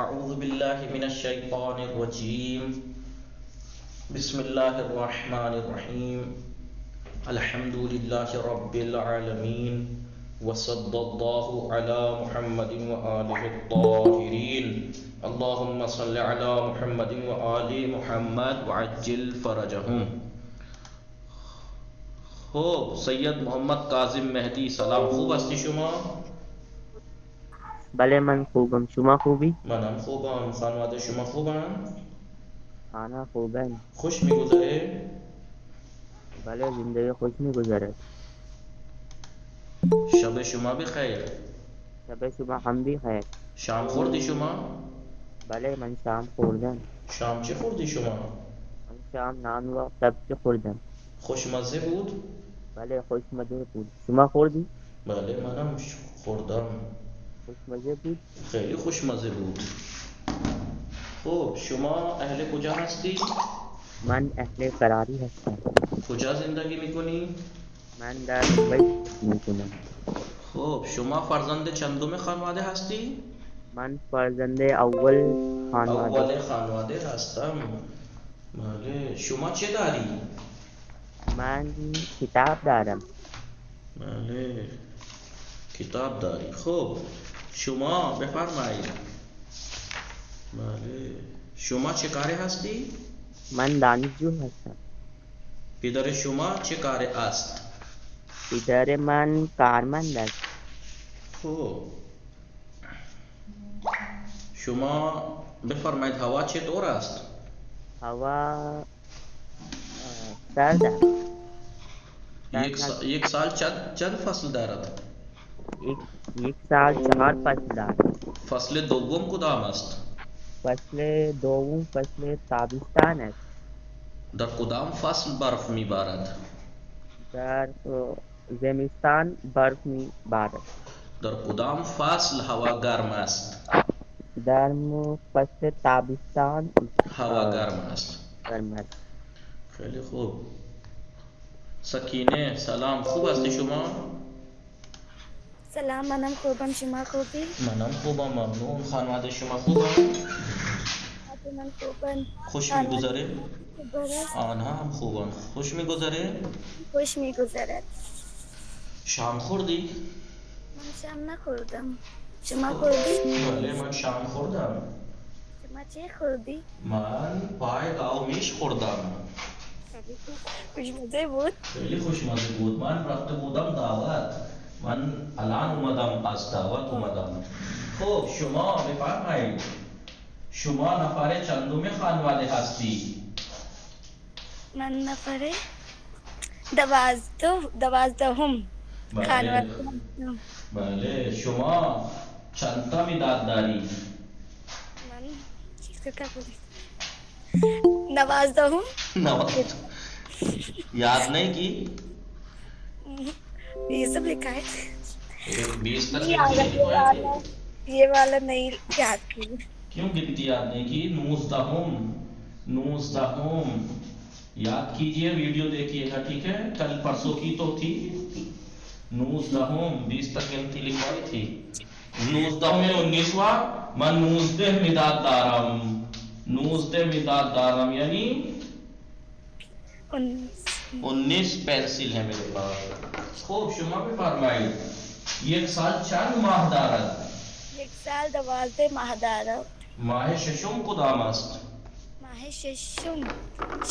اعوذ باللہ من الشیطان الرجیم، بسم اللہ الرحمن الرحیم، الحمد للہ رب العالمین، وصلی اللہ علی محمد وآلہ الطاہرین، اللہم صلی علی محمد وآل محمد وعجل فرجہم۔ خوب سید محمد کاظم مہدی سلام، خوب هستی شما؟ بله من خوبم. شما خوبی؟ منم خوبم. خانواده شما خوبن؟ خانه خوبن. خوش میگذره؟ بله زندگی خوش میگذرد. شب شما بخیر. شب شما هم بخیر. شام خوردی شما؟ بله من شام خوردم. شام چه خوردی شما؟ من شام نان و سبزی خوردم. خوشمزه بود؟ بله خوشمزه بود. شما خوردی؟ بله منم خوردم. خوشمزه بود. خیلی خوشمزه بود. خب شما اهل کجا هستی؟ من اهل فراری هستم. کجا زندگی میکنی؟ من در دبی میکنم. خب شما فرزند چندم خانواده هستی؟ من فرزند اول خانواده. اول خانواده هستم. بله شما چه داری؟ من کتاب دارم. بله کتاب داری. خب شما بفرمایید. بله شما چه کاره هستی؟ من دانشجو هستم. پدر شما چه کاره است؟ پدر من کارمند است. خب شما بفرمایید هوا چطور است؟ هوا سرد است. یک سال چند فصل دارد؟ یک سال 4 فصل دارد. فصل دوم کدام است؟ فصل دوم فصل تابستان است. در کدام فصل برف میبارد؟ در زمستان برف میبارد. در کدام فصل هوا گرم است؟ در فصل تابستان هوا گرم است. گرم است. خیلی خوب. سکینه سلام، خوب هستی شما؟ سلام منم خوبم. شما خوبی؟ منم خوبم ممنون. خانواده شما خوبن؟ من خوبم. خوش میگذره؟ برست آنها هم خوبن. خوش میگذره؟ خوش میگذرد. شام خوردی؟ من شام نخوردم. شما خوردی؟ بله من شام خوردم. شما چه خوردی؟ من پای گاو میش خوردم. خوشمزه بود. خیلی خوشمزه بود. من رفته بودم دعوت. من الان اومدم از دعوت اومدم. خب شما بفرمایید شما نفر چندم خانواده هستی؟ من نفره دوازدهم بله خانواده. بله شما چند تا مداد داری؟ من چیکار کنم؟ دوازدهم. یاد نہیں کی؟ یہ سب لکھا ہے. 20 تک گنتی ہوئے تھے؟ یہ والا نہیں یاد کی. کیوں گنتی یاد نہیں کی؟ 19 یاد کیجئے، ویڈیو دیکھیے گا ٹھیک ہے؟ کل پرسوں کی تو تھی 19 20 تک گنتی لکھوائی تھی. 19 میں 19واں من 19 مداد دارم. 19 مداد دارم یعنی 19 پینسل ہے میرے پاس. خوب شما بفرمایید یک سال چند ماه دارد؟ یک سال 12 ماه دارد. ماه ششم کدام است؟ ماه ششم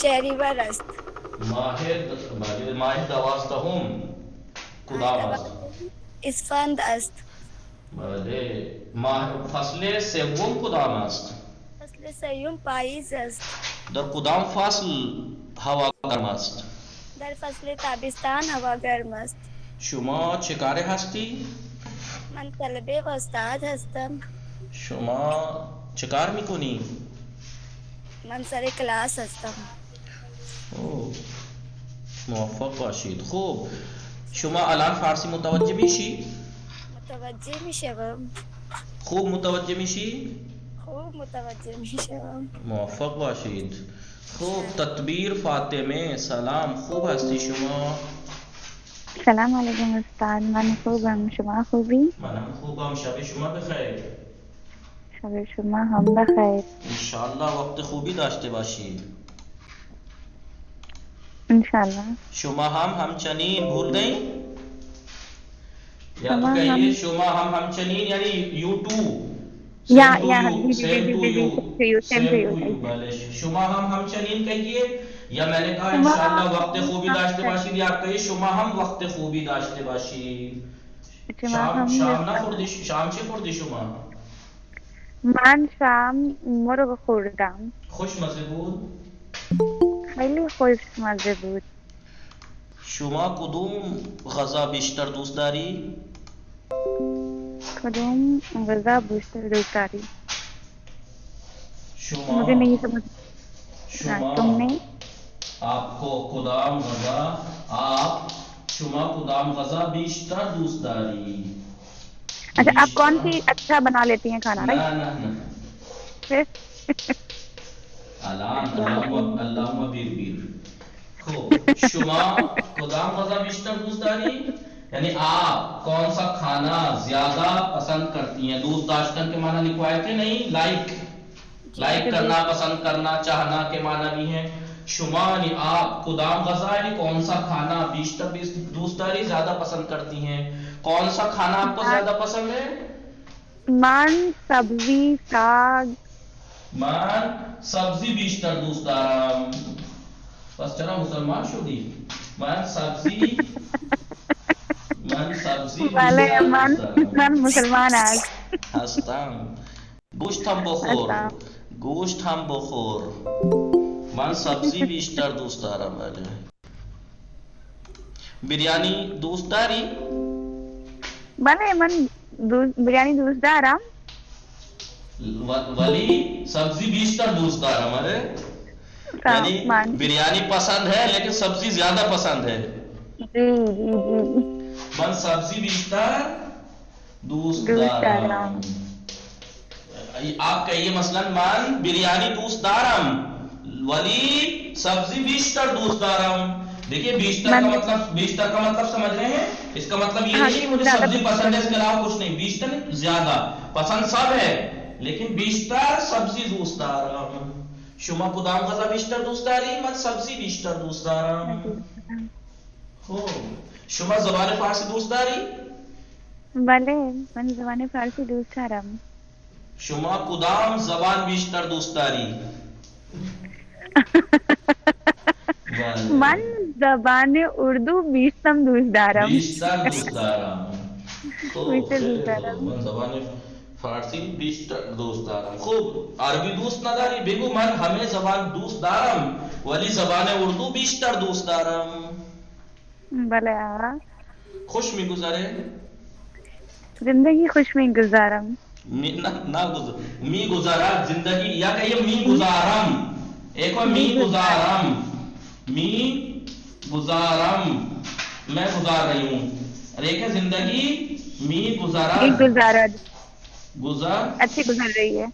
شهریور است. ماه 12 کدام است؟ اسفند است. بله. ماه فصل سوم کدام است؟ فصل سیوم پاییز است. در کدام فصل هوا گرم است؟ در فصل تابستان هوا گرم است. شما چه کاره هستی؟ من طالبه و استاد هستم. شما چه کار میکنی؟ من سر کلاس هستم. اوه موفق باشید. خوب شما الان فارسی متوجه میشی؟ متوجه میشوم. خوب متوجه میشی؟ خوب متوجه میشوم. موفق باشید. خوب تطبیر فاطمه سلام، خوب هستی شما؟ سلام علیکم استاد. من خوبم. شما خوبی؟ منم خوبم. شب شما بخیر. شب شما هم بخیر. انشاءالله وقت خوبی داشته باشید. انشالله. شما هم همچنین بھول گئیں؟ یا تو شما کہیے هم شما هم همچنین یعنی یو ٹو یا سیم ٹو یا you same to you same to you. بله شما هم همچنین کہیے یا میں نے کہا شما انشاءاللہ هم وقت خوبی داشته همچنین. باشید یا آپ کہیے شما هم وقت خوبی داشته باشید. شما هم شام نخوردی شام چه خوردی شما؟ من شام مرغ خوردم. خوشمزه بود؟ خیلی خوشمزه بود. شما کدوم غذا بیشتر دوست داری؟ کدوم غذا بیشتر دوست داری؟ شما مجھے نہیں سمجھ. شما تم نے آپ کو کدام غذا آپ شما کدام غذا بیشتر دوست داری؟ اچھا آپ کون سی اچھا بنا لیتی ہیں کھانا؟ نہ نہ نہ پھر اللهم بیر خوب شما کدام غذا بیشتر دوست داری یعنی آپ کون سا کھانا زیادہ پسند کرتی ہیں؟ دوست داشتن کے معنی لکھوائے تھے نہیں لائک کرنا پسند کرنا چاہنا کے معنی بھی ہیں. شما یعنی آپ کدام غذا یعنی کون سا کھانا بیشتر دوست داری زیادہ پسند کرتی ہیں؟ کون سا کھانا آپ کو زیادہ پسند ہے؟ من سبزی ساگ. من سبزی بیشتر دوست دارم. بس چرا مسلمان شدی؟ من سبزی بله بیشتر من دوست دارم. من مسلمان هستم. گوشت هم بخور. گوشت هم بخور. من سبزی بیشتر دوست دارم. بله. بریانی دوست داری؟ بله من بریانی دوست دارم ولی سبزی بیشتر دوست دارم. ارے یعنی بریانی پسند ہے لیکن سبزی زیادہ پسند ہے. جی جی جی من سبزی بیشتر دوست دارم. آپ کہیے مثلا من بریانی دوست دارم ولی سبزی بیشتر دوست دارم. دیکھیے بیشتر کا مطلب سمجھ رہے ہیں؟ اس کا مطلب یہ نہیں کہ مجھے سبزی پسند ہے اس کے علاوہ کچھ نہیں. بیشتر زیادہ پسند سب ہے لیکن بیشتر سبزی دوست دارم. شما کدام غذا بیشتر دوست داری؟ من سبزی بیشتر دوست دارم. ہو شما زبان فارسی دوست داری؟ بله من زبان فارسی دوست دارم. شما کدام زبان بیشتر دوست داری؟ من زبان اردو بیشتر دوست دارم. بیشتر دوست دارم. بیشتر دوست دارم. من زبان فارسی بیشتر دوست دارم. خوب عربی دوست نداری؟ بگو من همه زبان دوست دارم ولی زبان اردو بیشتر دوست دارم. بله آقا. خوش میگذره؟ زندگی خوش میگذارم. میگذارد زندگی یا کہ میگذارم. ایک بار میگذارم میں گزار رہی ہوں. اور ایک ہے زندگی گزارد اچھی گزر رہی ہے.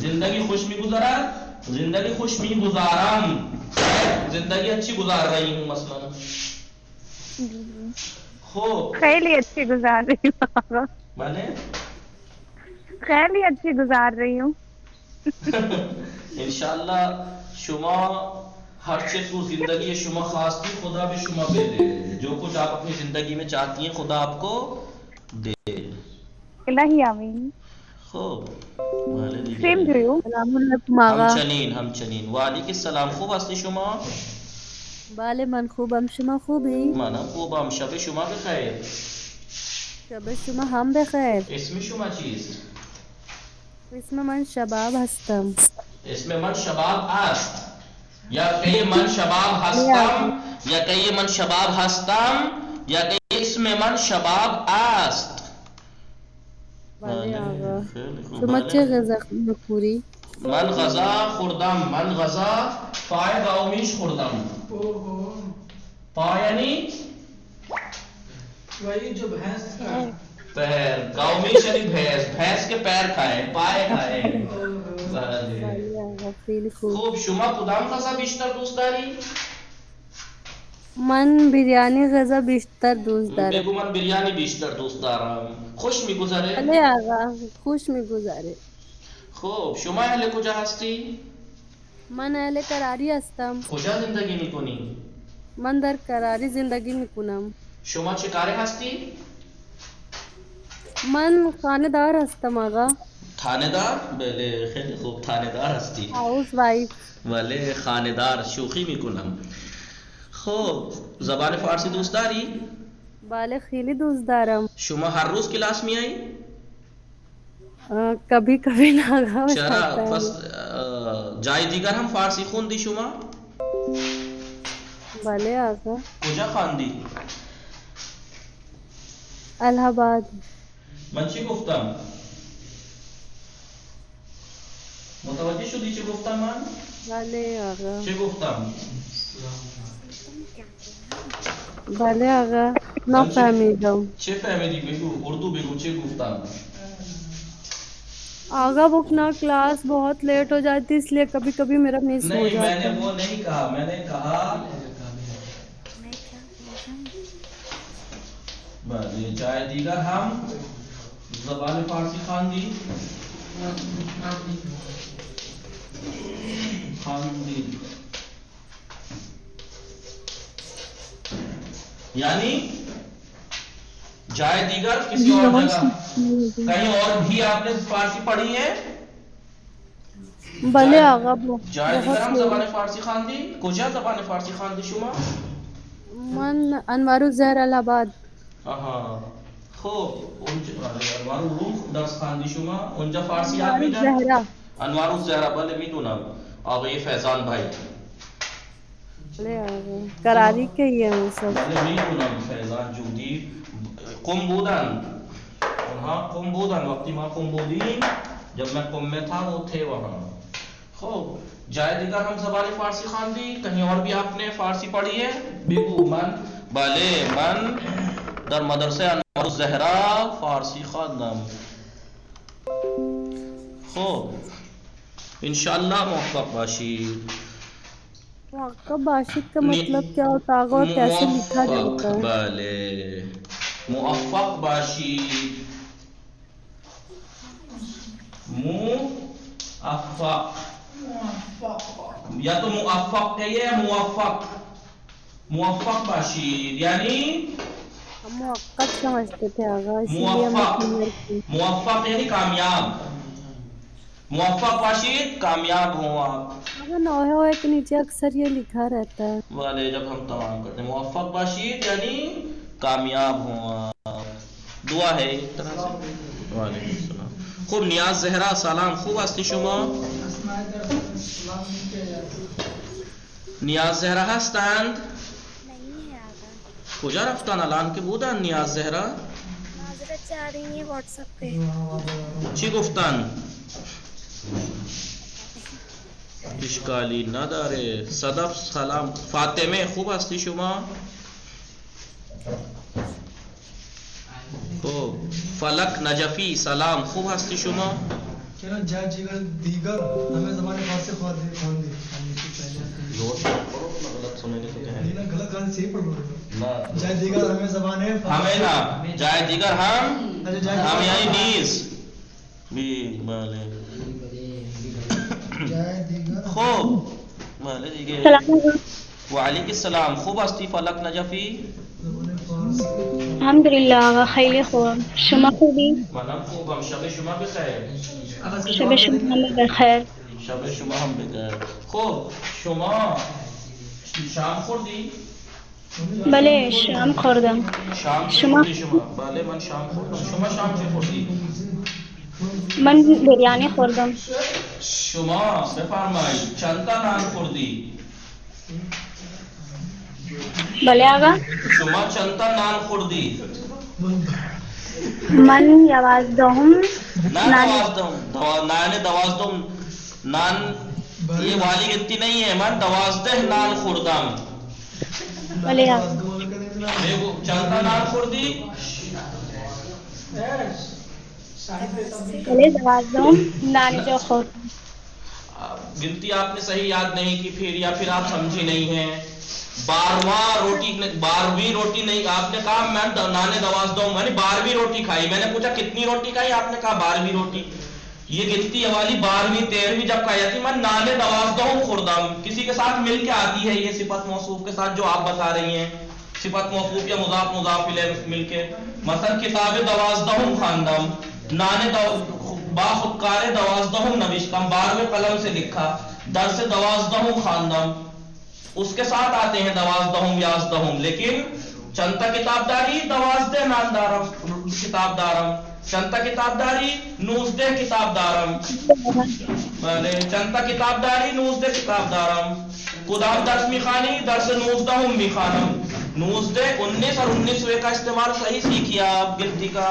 زندگی خوش می گزارد زندگی خوش می گزارم زندگی اچھی گزار رہی ہوں مثلا. خوب خیلی اچھی گزار رہی ہوں. میں نے خیلی اچھی گزار رہی ہوں. انشاءاللہ شما ہر چیز کو زندگی شما خواستی خدا بھی شما پہ دے. جو کچھ آپ اپنی زندگی میں چاہتی ہیں خدا آپ کو دے. الہی آمین. خوب سیم ٹو یو. السلام علیکم آقا. همچنین وعلیکم السلام. خوب هستی شما؟ بله من خوبم. شما خوبی؟ منم خوبم. شب شما بخیر. شب شما هم بخیر. اسم شما چیست؟ اسم من شباب هستم. اسم من شباب است یا کہ من شباب هستم یا کہ من شباب هستم یا کہ اسم من شباب است. بله آقا. شما چه غذا میخوری؟ من غذا خوردم. من غذا پای گاومیش خوردم. پا یعنی وہی جو بھینس کا پیر. گاومیش یعنی بھینس کے پیر کھائے پائے کھائے. بله آقا خیلی خوب. خوب شما کدام غذا بیشتر دوست داری؟ من biryani غذا بیشتر دوست دارم. بگو من بریانی بیشتر دوست دارم. خوش میگذره؟ بله آقا خوش میگذره. خب شما اهل کجا هستی؟ من اهل کراری هستم. کجا زندگی میکنی؟ من در کراری زندگی میکنم. شما چه کاره هستی؟ من خانه دار هستم آقا. تانه‌دار؟ بله خیلی خوب تانه‌دار هستی. House wife. بله خانه‌دار، شوخی میکنم. خب زبان فارسی دوست داری؟ بله خیلی دوست دارم. شما هر روز کلاس میایی؟ کبھی کبھی نه آقا. چرا پس جای دیگر هم فارسی خوندی شما؟ بله آقا. کجا خواندی؟ الہ آباد. من چی گفتم؟ متوجه شدی چی گفتم من؟ بله آقا. چی گفتم؟ بله آقا نفهمیدم. چه فهمیدی؟ بگو اردو بگو چی گفتم؟ آقا بکنا کلاس بہت لیٹ ہو جاتی اس لیے کبھی کبھی میرا مس ہو نہیں میں نے جاتا. وہ نہیں کہا، میں نے کہا جائے دیگر ہم زبان فارسی خواندی یعنی جائے دیگر کسی اور جگہ کہیں اور بھی آپ نے فارسی پڑھی ہے؟ بله آقا جای دیگر هم بہت زبان فارسی خواندی؟ کجا زبان فارسی خواندی شما؟ من انوار الزهر الہ آباد. آها خب اونجا انوار العلوم درس خواندی شما؟ اونجا فارسی یاد انوار میدن؟ الزهرا. انوار الزهرا بله میدونم. آقای فیضان بھائی بله آقا کراری کے ہی ہیں وہ سب. بله میدونم فیضان جودی قم بودن، اونها قم بودن وقتی ما قم بودیم، جب میں قم میں تھا وہ تھے وہاں. خب جای دیگر ہم زبان فارسی خواندی؟ کہیں اور بھی آپ نے فارسی پڑھی ہے؟ بگو. من بله من در مدرسه انوار الزهرا فارسی خواندم. خب انشاءاللہ موفق باشید. موقع باشد کا مطلب کیا ہوتا ہے اور کیسے لکھا جاتا ہے؟ بله موفق باشید. موفق یا تو موفق کہیے موفق. موفق باشید یعنی ہم موقع سمجھتے تھے آقا اسی لیے ہم موفق. کلیئر کی. موفق یعنی کامیاب. موفق باشید کامیاب ہوں آپ. آقا نوحے ہوئے کے نیچے اکثر یہ لکھا رہتا ہے. والے جب ہم تمام کرتے ہیں موفق باشید یعنی کامیاب ہوں آپ. دعا ہے ایک طرح سے. وعلیکم السلام. خوب نیاز زهرا سلام، خوب هستی شما؟ نیاز زهرا هستند؟ نہیں ہے آقا. کجا رفتن الان که بودن نیاز زهرا؟ معذرت چاہ رہی ہیں واٹس ایپ پہ. چی گفتن؟ اشکالی نداره. صدف سلام. فاطمه خوب هستی شما؟ خوب. فلک نجفی سلام، خوب هستی شما؟ چرا جای دیگر ہمیں زبان فارسی خواندی. غلط سمجھنے کو کہیں نہیں غلط غلط صحیح پڑھ رہے نا. ہو. جای دیگر ہمیں زبان ہمیں نا جائے دیگر ہم یعنی نیز بھی بله جای دیگر خوب بله دیگه. وعلیکم السلام. خوب هستی فلک نجفی؟ زبان فارسی الحمدلله آقا خیلی خوبم. شما خوبی؟ منم خوبم. شب شما بخیر. شب شما هم بخیر. شب شما هم بخیر. خب شما شام خوردی؟ بله شام خوردم. شام چی شما؟ خوردی شما؟ بله من شام خوردم. شما شام چی خوردی؟ من بریانی خوردم. شما بفرمایید چند تا نان خوردی؟ بله آقا شما چند تا نان خوردی؟ من 11 نان دوازدهم نان یہ والی گنتی نہیں ہے. من 12 نان خوردم. بله آقا بگو چند تا نان خوردی؟ بله 12 نان جو خوردم. گنتی آپ نے صحیح یاد نہیں کی پھر یا پھر آپ سمجھی نہیں ہیں. 12वीं रोटी नहीं, आपने कहा मैं नाने दवाज़दहूं, मैंने 12वीं रोटी खाई। मैंने पूछा कितनी रोटी खाई, आपने कहा 12वीं रोटी। ये गिनती वाली 12वीं 13वीं जब कही जाती, मैं नाने दवाज़दहूं खुर्दम, किसी के साथ मिल के आती है ये सिफत मौसूफ के साथ जो आप बता रही हैं, सिफत मौसूफ या मुज़ाफ मुज़ाफ इलैह मिलके। मसलन किताब दवाज़दहूं खानदम, नाने बाखुदकारे दवाज़दहूं नविश्तम, 12वें कलम से लिखा, दरसे दवाज़दहूं खानदम, उसके साथ आते हैं दवाज़दहूं याज़दहूं। लेकिन चंता किताबदारी दवाज़दे नानदारम किताबदारम, चंता किताबदारी नूज़दे किताबदारम, भले चंता किताबदारी नूज़दे किताबदारम, कुदाम दर्स मिखानी दर्स नूज़दहूं मिखानम। नूज़दे 19 और 19वें का इस्तेमाल सही सीखिए आप गिनती का।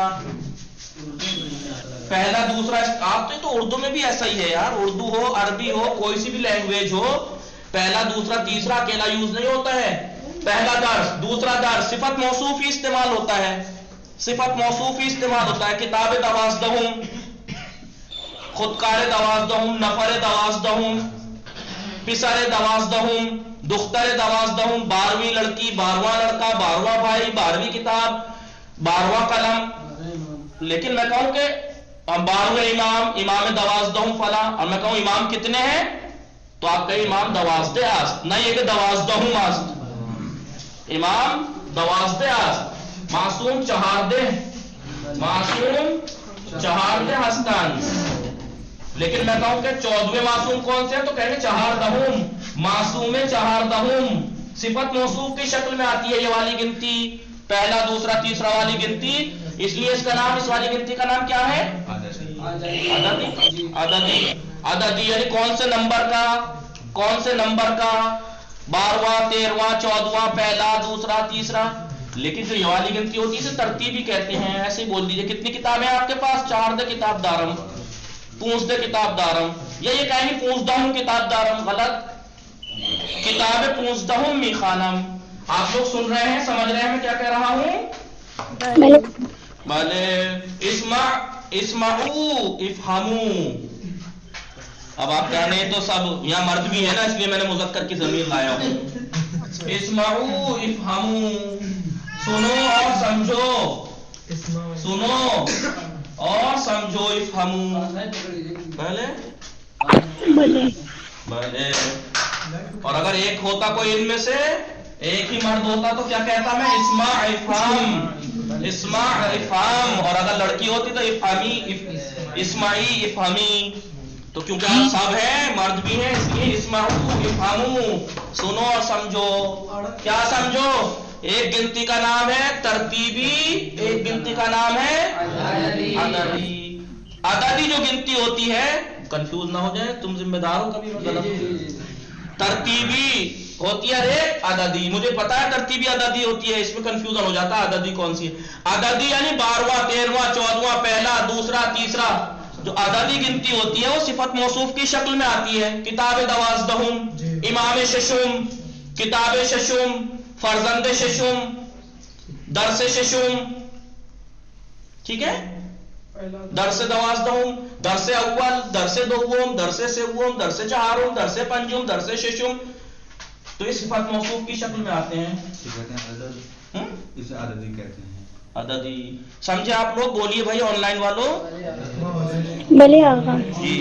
पहला दूसरा, आप तो उर्दू में भी ऐसा ही है यार, उर्दू हो अरबी हो कोई सी भी लैंग्वेज हो, पहला दूसरा तीसरा अकेला यूज नहीं होता है। पहला दर्स दूसरा दर्स सिफत मौसूफ ही इस्तेमाल होता है, सिफत मौसूफ ही इस्तेमाल होता है। किताब दवाज़दहूं, खुदकार दवाज़दहूं, नफर दवाज़दहूं, पिसर दवाज़दहूं, दुख्तर दवाज़दहूं, 12वीं लड़की, 12वां लड़का, 12वां भाई, 12वीं किताब, 12वां कलम। लेकिन मैं कहूं कि 12वें इमाम, इमाम दवाज़दहूं फला, और मैं कहूं इमाम कितने हैं, तो आप कहें इमाम दवाज़दे आस्त, नहीं है कि दवाज़दहूं आस्त, इमाम दवाज़दे आस्त। मासूम चहारदे, मासूम चहारदे हस्तान। लेकिन मैं कहूं कि 14वें मासूम कौन से हैं, तो कहेंगे चहारदहूं, मासूम चहारदहूं। सिफत मौसूफ की शक्ल में आती है ये वाली गिनती, पहला दूसरा तीसरा वाली गिनती, इसलिए इसका नाम, इस वाली गिनती का नाम क्या है, अददी। अददी, अददी यानी कौन से नंबर का, कौन से नंबर का, 12वां 13वां 14वां, पहला दूसरा तीसरा। लेकिन जो ये वाली गिनती होती है इसे तरतीबी कहते हैं, ऐसे ही बोल दीजिए। कितनी किताबें आपके पास, 4 दे किताब दारम, पूछ दे किताब दारम, या ये कहेंगे पूछदहूं किताब दारम, गलत, किताबें पूछदहूं मी खानम। आप लोग सुन रहे हैं, समझ रहे हैं मैं क्या कह रहा हूं, भले इस्माऊ इफहामू। अब आप कहने तो सब यहाँ मर्द भी है ना, इसलिए मैंने मुज़क्कर की ज़मीर लाया हूँ। इस्माऊ इफहामू, सुनो और समझो, सुनो और समझो, इफहामू, भले भले। और अगर एक होता कोई इनमें से, एक ही मर्द होता तो क्या कहता मैं, इस्मा इफहाम, इस्मा इफहाम। और अगर लड़की होती तो इफहामी, इस्माई इफहामी। तो क्योंकि आप सब हैं, मर्द भी हैं, इसलिए इस्माऊ इफहामू, सुनो और समझो। क्या समझो, एक गिनती का नाम है तरतीबी, एक गिनती का नाम है अददी। अददी जो गिनती होती है, कंफ्यूज ना हो जाए, तुम जिम्मेदार हो कभी गलत। तरतीबी होती है रे अददी, मुझे पता है तरतीबी अददी होती है, इसमें कंफ्यूजन हो जाता है अददी कौन सी है। अददी यानी 12वां 13वां 14वां, पहला दूसरा तीसरा। जो अददी गिनती होती है वो सिफत मौसूफ की शक्ल में आती है। किताब दवाज़दहूं, इमाम शशुम, किताब शशुम, फरजंद शशुम, दरस शशुम, ठीक है। दरस दवाज़दहूं, दरस अव्वल, दरस दोम, दरस सेवम, दरस चहारुम, दरस पंजुम, दरस शशुम। तो इस सिफत मौसूफ की शक्ल में आते हैं, इसे अददी कहते हैं। अददी समझे आप लोग, बोलिए भाई ऑनलाइन वालों, भले आगा जी।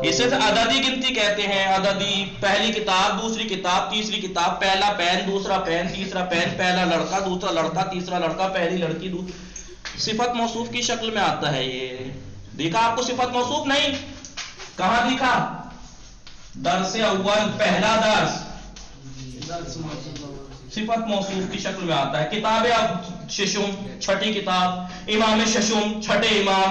इसे अददी गिनती कहते हैं। अददी, पहली किताब, दूसरी किताब, तीसरी किताब, पहला पेन, दूसरा पेन, तीसरा पेन, पहला लड़का, दूसरा लड़का, तीसरा लड़का, पहली लड़की, सिफत मौसूफ की शक्ल में आता है ये। देखा आपको सिफत मौसूफ नहीं, कहां दिखा, दरस अव्वल, पहला दर्स, सिफत मौसूफ की शक्ल में आता है। किताब शशुम, छठी किताब, इमाम शशुम, छठे इमाम।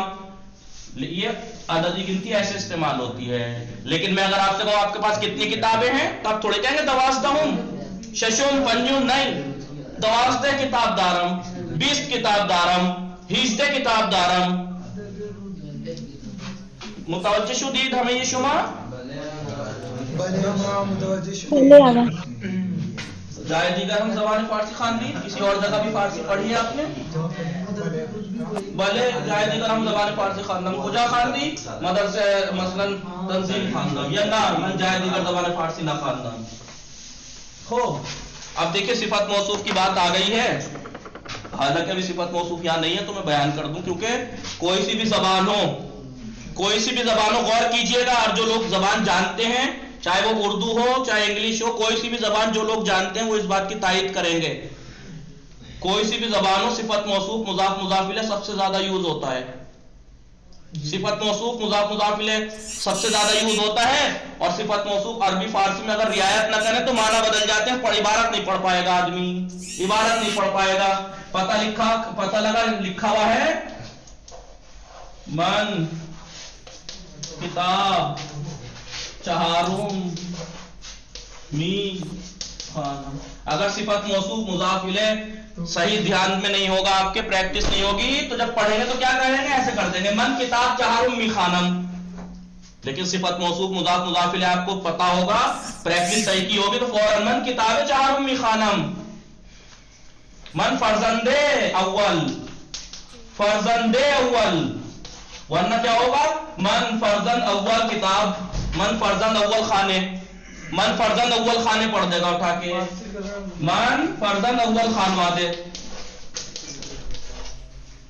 ये अददी गिनती ऐसे इस्तेमाल होती है। लेकिन मैं अगर आपसे कहूं आपके पास कितनी किताबें हैं, तो आप थोड़े कहेंगे दवाज़दहूं, शशुम, पंजुम, नहीं, दवाज़दे किताब दारम, 20 किताब दारम, हिस्से किताब दारम। मुतवज्जिह शुदीद हमें ये शुमा, भले आगा जाए दीगर हम ज़बान फारसी खानदी, किसी और जगह भी फारसी पढ़ी है आपने, भले जाए दीगर हम ज़बान फारसी खानदम, कुजा खानदी, मदरसे मसलन तंजीम खानदम, या ना मन जाए दीगर ज़बान फारसी ना खानदम हो। अब देखिए सिफत मौसूफ की बात आ गई है, हालांकि अभी सिफत मौसूफ यहाँ नहीं है तो मैं बयान कर दूं, क्योंकि कोई सी भी जबान हो, गौर कीजिएगा, और जो लोग जबान जानते हैं, चाहे वो उर्दू हो चाहे इंग्लिश हो, कोई सी भी जबान जो लोग जानते हैं वो इस बात की तायद करेंगे, कोई सी भी जबान हो सिफत मौसूफ मुजाफ मुजाफ इलैह सबसे ज्यादा यूज होता है। सिफत मौसूफ मुजाफ मुजाफ इलैह सबसे ज्यादा यूज होता है, और सिफत मौसूफ अरबी फारसी में अगर रियायत ना करें तो माना बदल जाते हैं, पर इबारत नहीं पढ़ पाएगा आदमी, इबारत नहीं पढ़ पाएगा। पता लगा लिखा हुआ है मन किताब चहारुम मी खाना, अगर सिफत मौसूफ मुजाफ इलैह सही ध्यान में नहीं होगा, आपके प्रैक्टिस नहीं होगी, तो जब पढ़ेंगे तो क्या करेंगे, ऐसे कर देंगे मन किताब चहारुम मी खानम। लेकिन सिफत मौसूफ मुजाफ मुजाफ इलैह आपको पता होगा, प्रैक्टिस सही की होगी तो फौरन मन किताब चहारुम मी खानम, मन फर्जंदे अव्वल, फर्जंदे अव्वल, वरना क्या होगा मन फर्जंद अव्वल किताब, मन फर्जंद अव्वल खाने, मन फर्जंद अव्वल खाने पढ़ देगा उठा के, मन फर्जंद अव्वल खानवादे,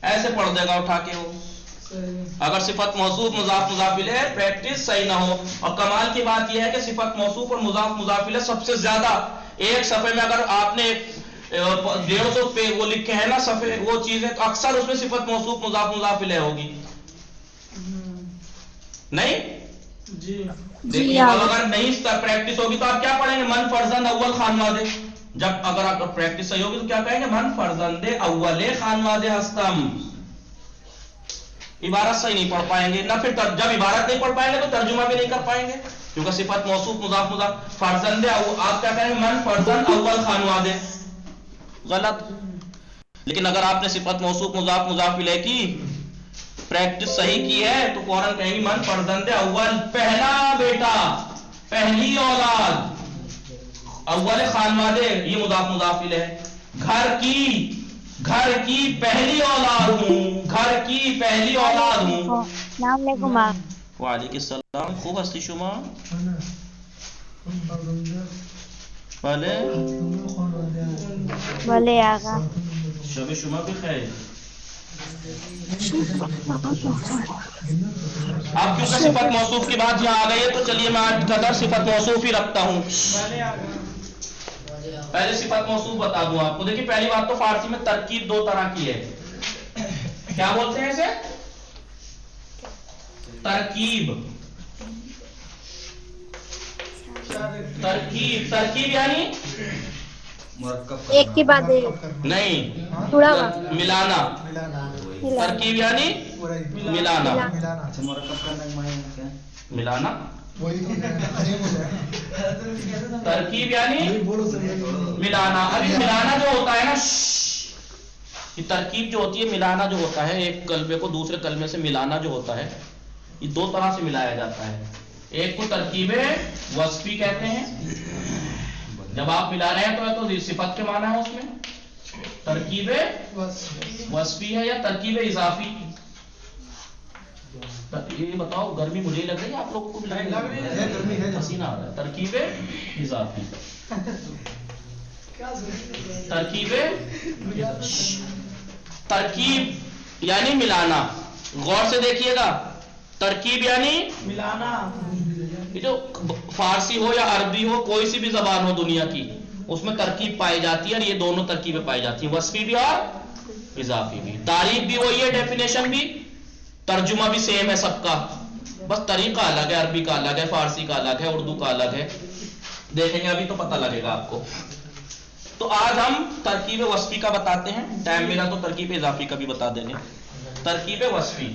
ऐसे पढ़ देगा उठा के वो, अगर सिफत मौसूफ मुजाफ मुजाफ इलैह प्रैक्टिस सही ना हो। और कमाल की बात यह है कि सिफत मौसूफ और मुजाफ मुजाफ इलैह सबसे ज्यादा एक सफे में, अगर आपने 150 पे वो लिखे हैं ना सफे वो चीजें, तो अक्सर उसमें सिफत मौसूफ मुजाफ मुजाफ इलैह होगी, नहीं जी देखिए। अगर नहीं प्रैक्टिस होगी तो आप क्या पढ़ेंगे, मन फर्जंद अव्वल खानवादे, जब अगर आपका प्रैक्टिस सही होगी तो क्या कहेंगे, मन फर्जंदे अव्वले खानवादे हस्तम, इबारत सही नहीं पढ़ पाएंगे ना, फिर जब इबारत नहीं पढ़ पाएंगे तो तर्जुमा भी नहीं कर पाएंगे, क्योंकि सिफत मौसूफ मुजाफ मुजाफ फर्जंदे, आप क्या कहेंगे मन फर्जंद अव्वल खानवादे, गलत। लेकिन अगर आपने सिफत मौसूफ मुजाफ मुजाफ इलैह की प्रैक्टिस सही की है तो फौरन कहेंगे मन फर्जंदे अव्वल, पहला बेटा, पहली औलाद, अव्वल खानवादे ये मुजाफ मुजाफ इलैह, घर की पहली औलाद हूँ, घर की पहली औलाद हूँ। वालेकुम सलाम, खूब हस्ती शुमा भले आगा शब शुमा भी खैर। अब क्योंकि सिफत मौसूफ की बात यहाँ आ गई है तो चलिए मैं आज कदर सिफत मौसूफ ही रखता हूँ। पहले सिफत मौसूफ बता दूं आपको। देखिए पहली बात तो फारसी में तरकीब दो तरह की है। क्या बोलते हैं इसे? तरकीब। तरकीब तरकीब यानी एक के बाद एक नहीं, मिलाना। तरकीब यानी मिलाना। मिलाना तरकीब यानी मिलाना। अभी मिलाना जो होता है ना, ये तरकीब जो होती है, मिलाना जो होता है, एक कलमे को दूसरे कलमे से मिलाना जो होता है, ये दो तरह से मिलाया जाता है। एक को तरकीबे वस्फी कहते हैं, जब आप मिला रहे हैं तो सिफत के माना है उसमें। तरकीबे वस्फी है या तरकीबे इजाफी। ये बताओ, गर्मी मुझे लग रही है, आप लोगों को भी लग रही है? पसीना आ रहा है। तरकीबे इजाफी, तरकीबे तरकीब यानी मिलाना। गौर से देखिएगा, तरकीब यानी मिलाना। ये जो फारसी हो या अरबी हो, कोई सी भी जबान हो दुनिया की, उसमें तरकीब पाई जाती है, और ये दोनों तरकीबें पाई जाती हैं, वस्फी भी और इजाफी भी। तारीफ भी वही है, डेफिनेशन भी, तर्जुमा भी सेम है सबका, बस तरीका अलग है। अरबी का अलग है, फारसी का अलग है, उर्दू का अलग है। देखेंगे अभी तो पता लगेगा आपको। तो आज हम तरकीब वस्फी का बताते हैं। टाइम मिला तो तरकीब इजाफी का भी बता देंगे। तरकीब वस्फी,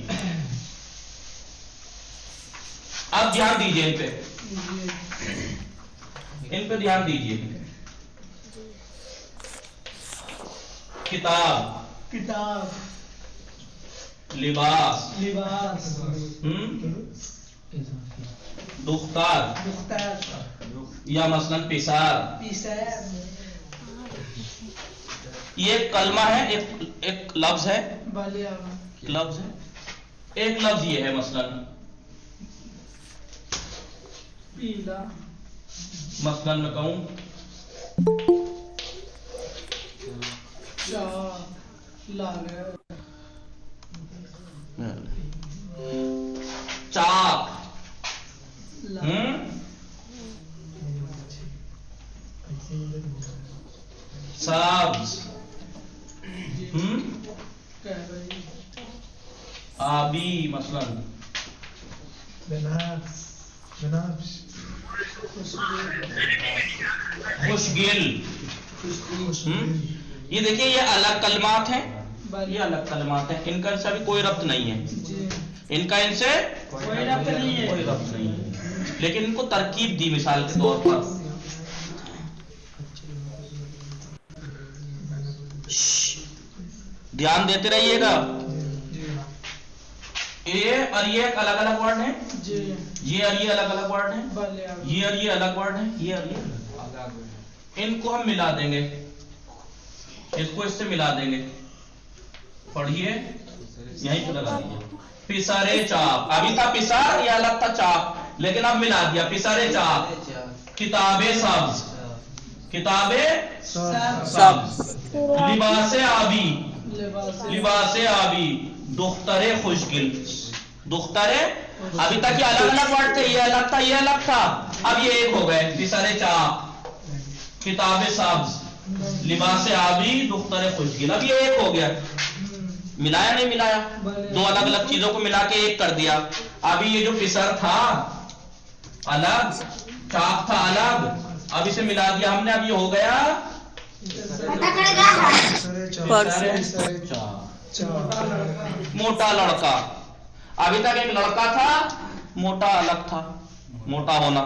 अब ध्यान दीजिए इन पे ध्यान दीजिए। किताब, लिबास, दुख्तार या मसलन पिसार। ये एक कलमा है, एक लफ्ज है, एक लफ्ज ये है, मसलन मैं कहूं चाक, सब्ज, आबी मसलन, खुशगिल। ये देखिए ये अलग कलमात हैं, ये अलग कलमात हैं, इनका इनसे भी कोई रब्त नहीं है, इनका इनसे कोई रब्त नहीं है, लेकिन इनको तरकीब दी मिसाल के तौर पर। ध्यान देते रहिएगा, ये और ये अलग अलग वर्ड है, ये और ये अलग अलग वर्ड है, ये और ये अलग वर्ड है, ये और ये, इनको हम मिला देंगे, इसको इससे मिला देंगे। पढ़िए, यहीं पे लगा दीजिए। पिसारे चाप, अभी था पिसार, ये अलग था चाप, लेकिन अब मिला दिया। पिसारे चाप, किताबे सब्ज, किताबे सब्ज, लिबासे आबी, लिबासे आबी, दुख्तरे खुशगिल, दुख्तरे। अभी तक ये अलग अलग वर्ड थे, ये अलग था, ये अलग था, अब ये एक हो गए। पिसारे चाप, किताबे सब्ज, लिबासे आबी, दुख्तरे खुशगिल, अब ये एक हो गया। मिलाया नहीं मिलाया, दो अलग अलग चीजों को मिला के एक कर दिया। अभी ये जो पिसर था अलग, चाक था अलग, अब इसे मिला दिया हमने, अब ये हो गया मोटा लड़का। अभी तक एक लड़का था, मोटा अलग था, मोटा होना,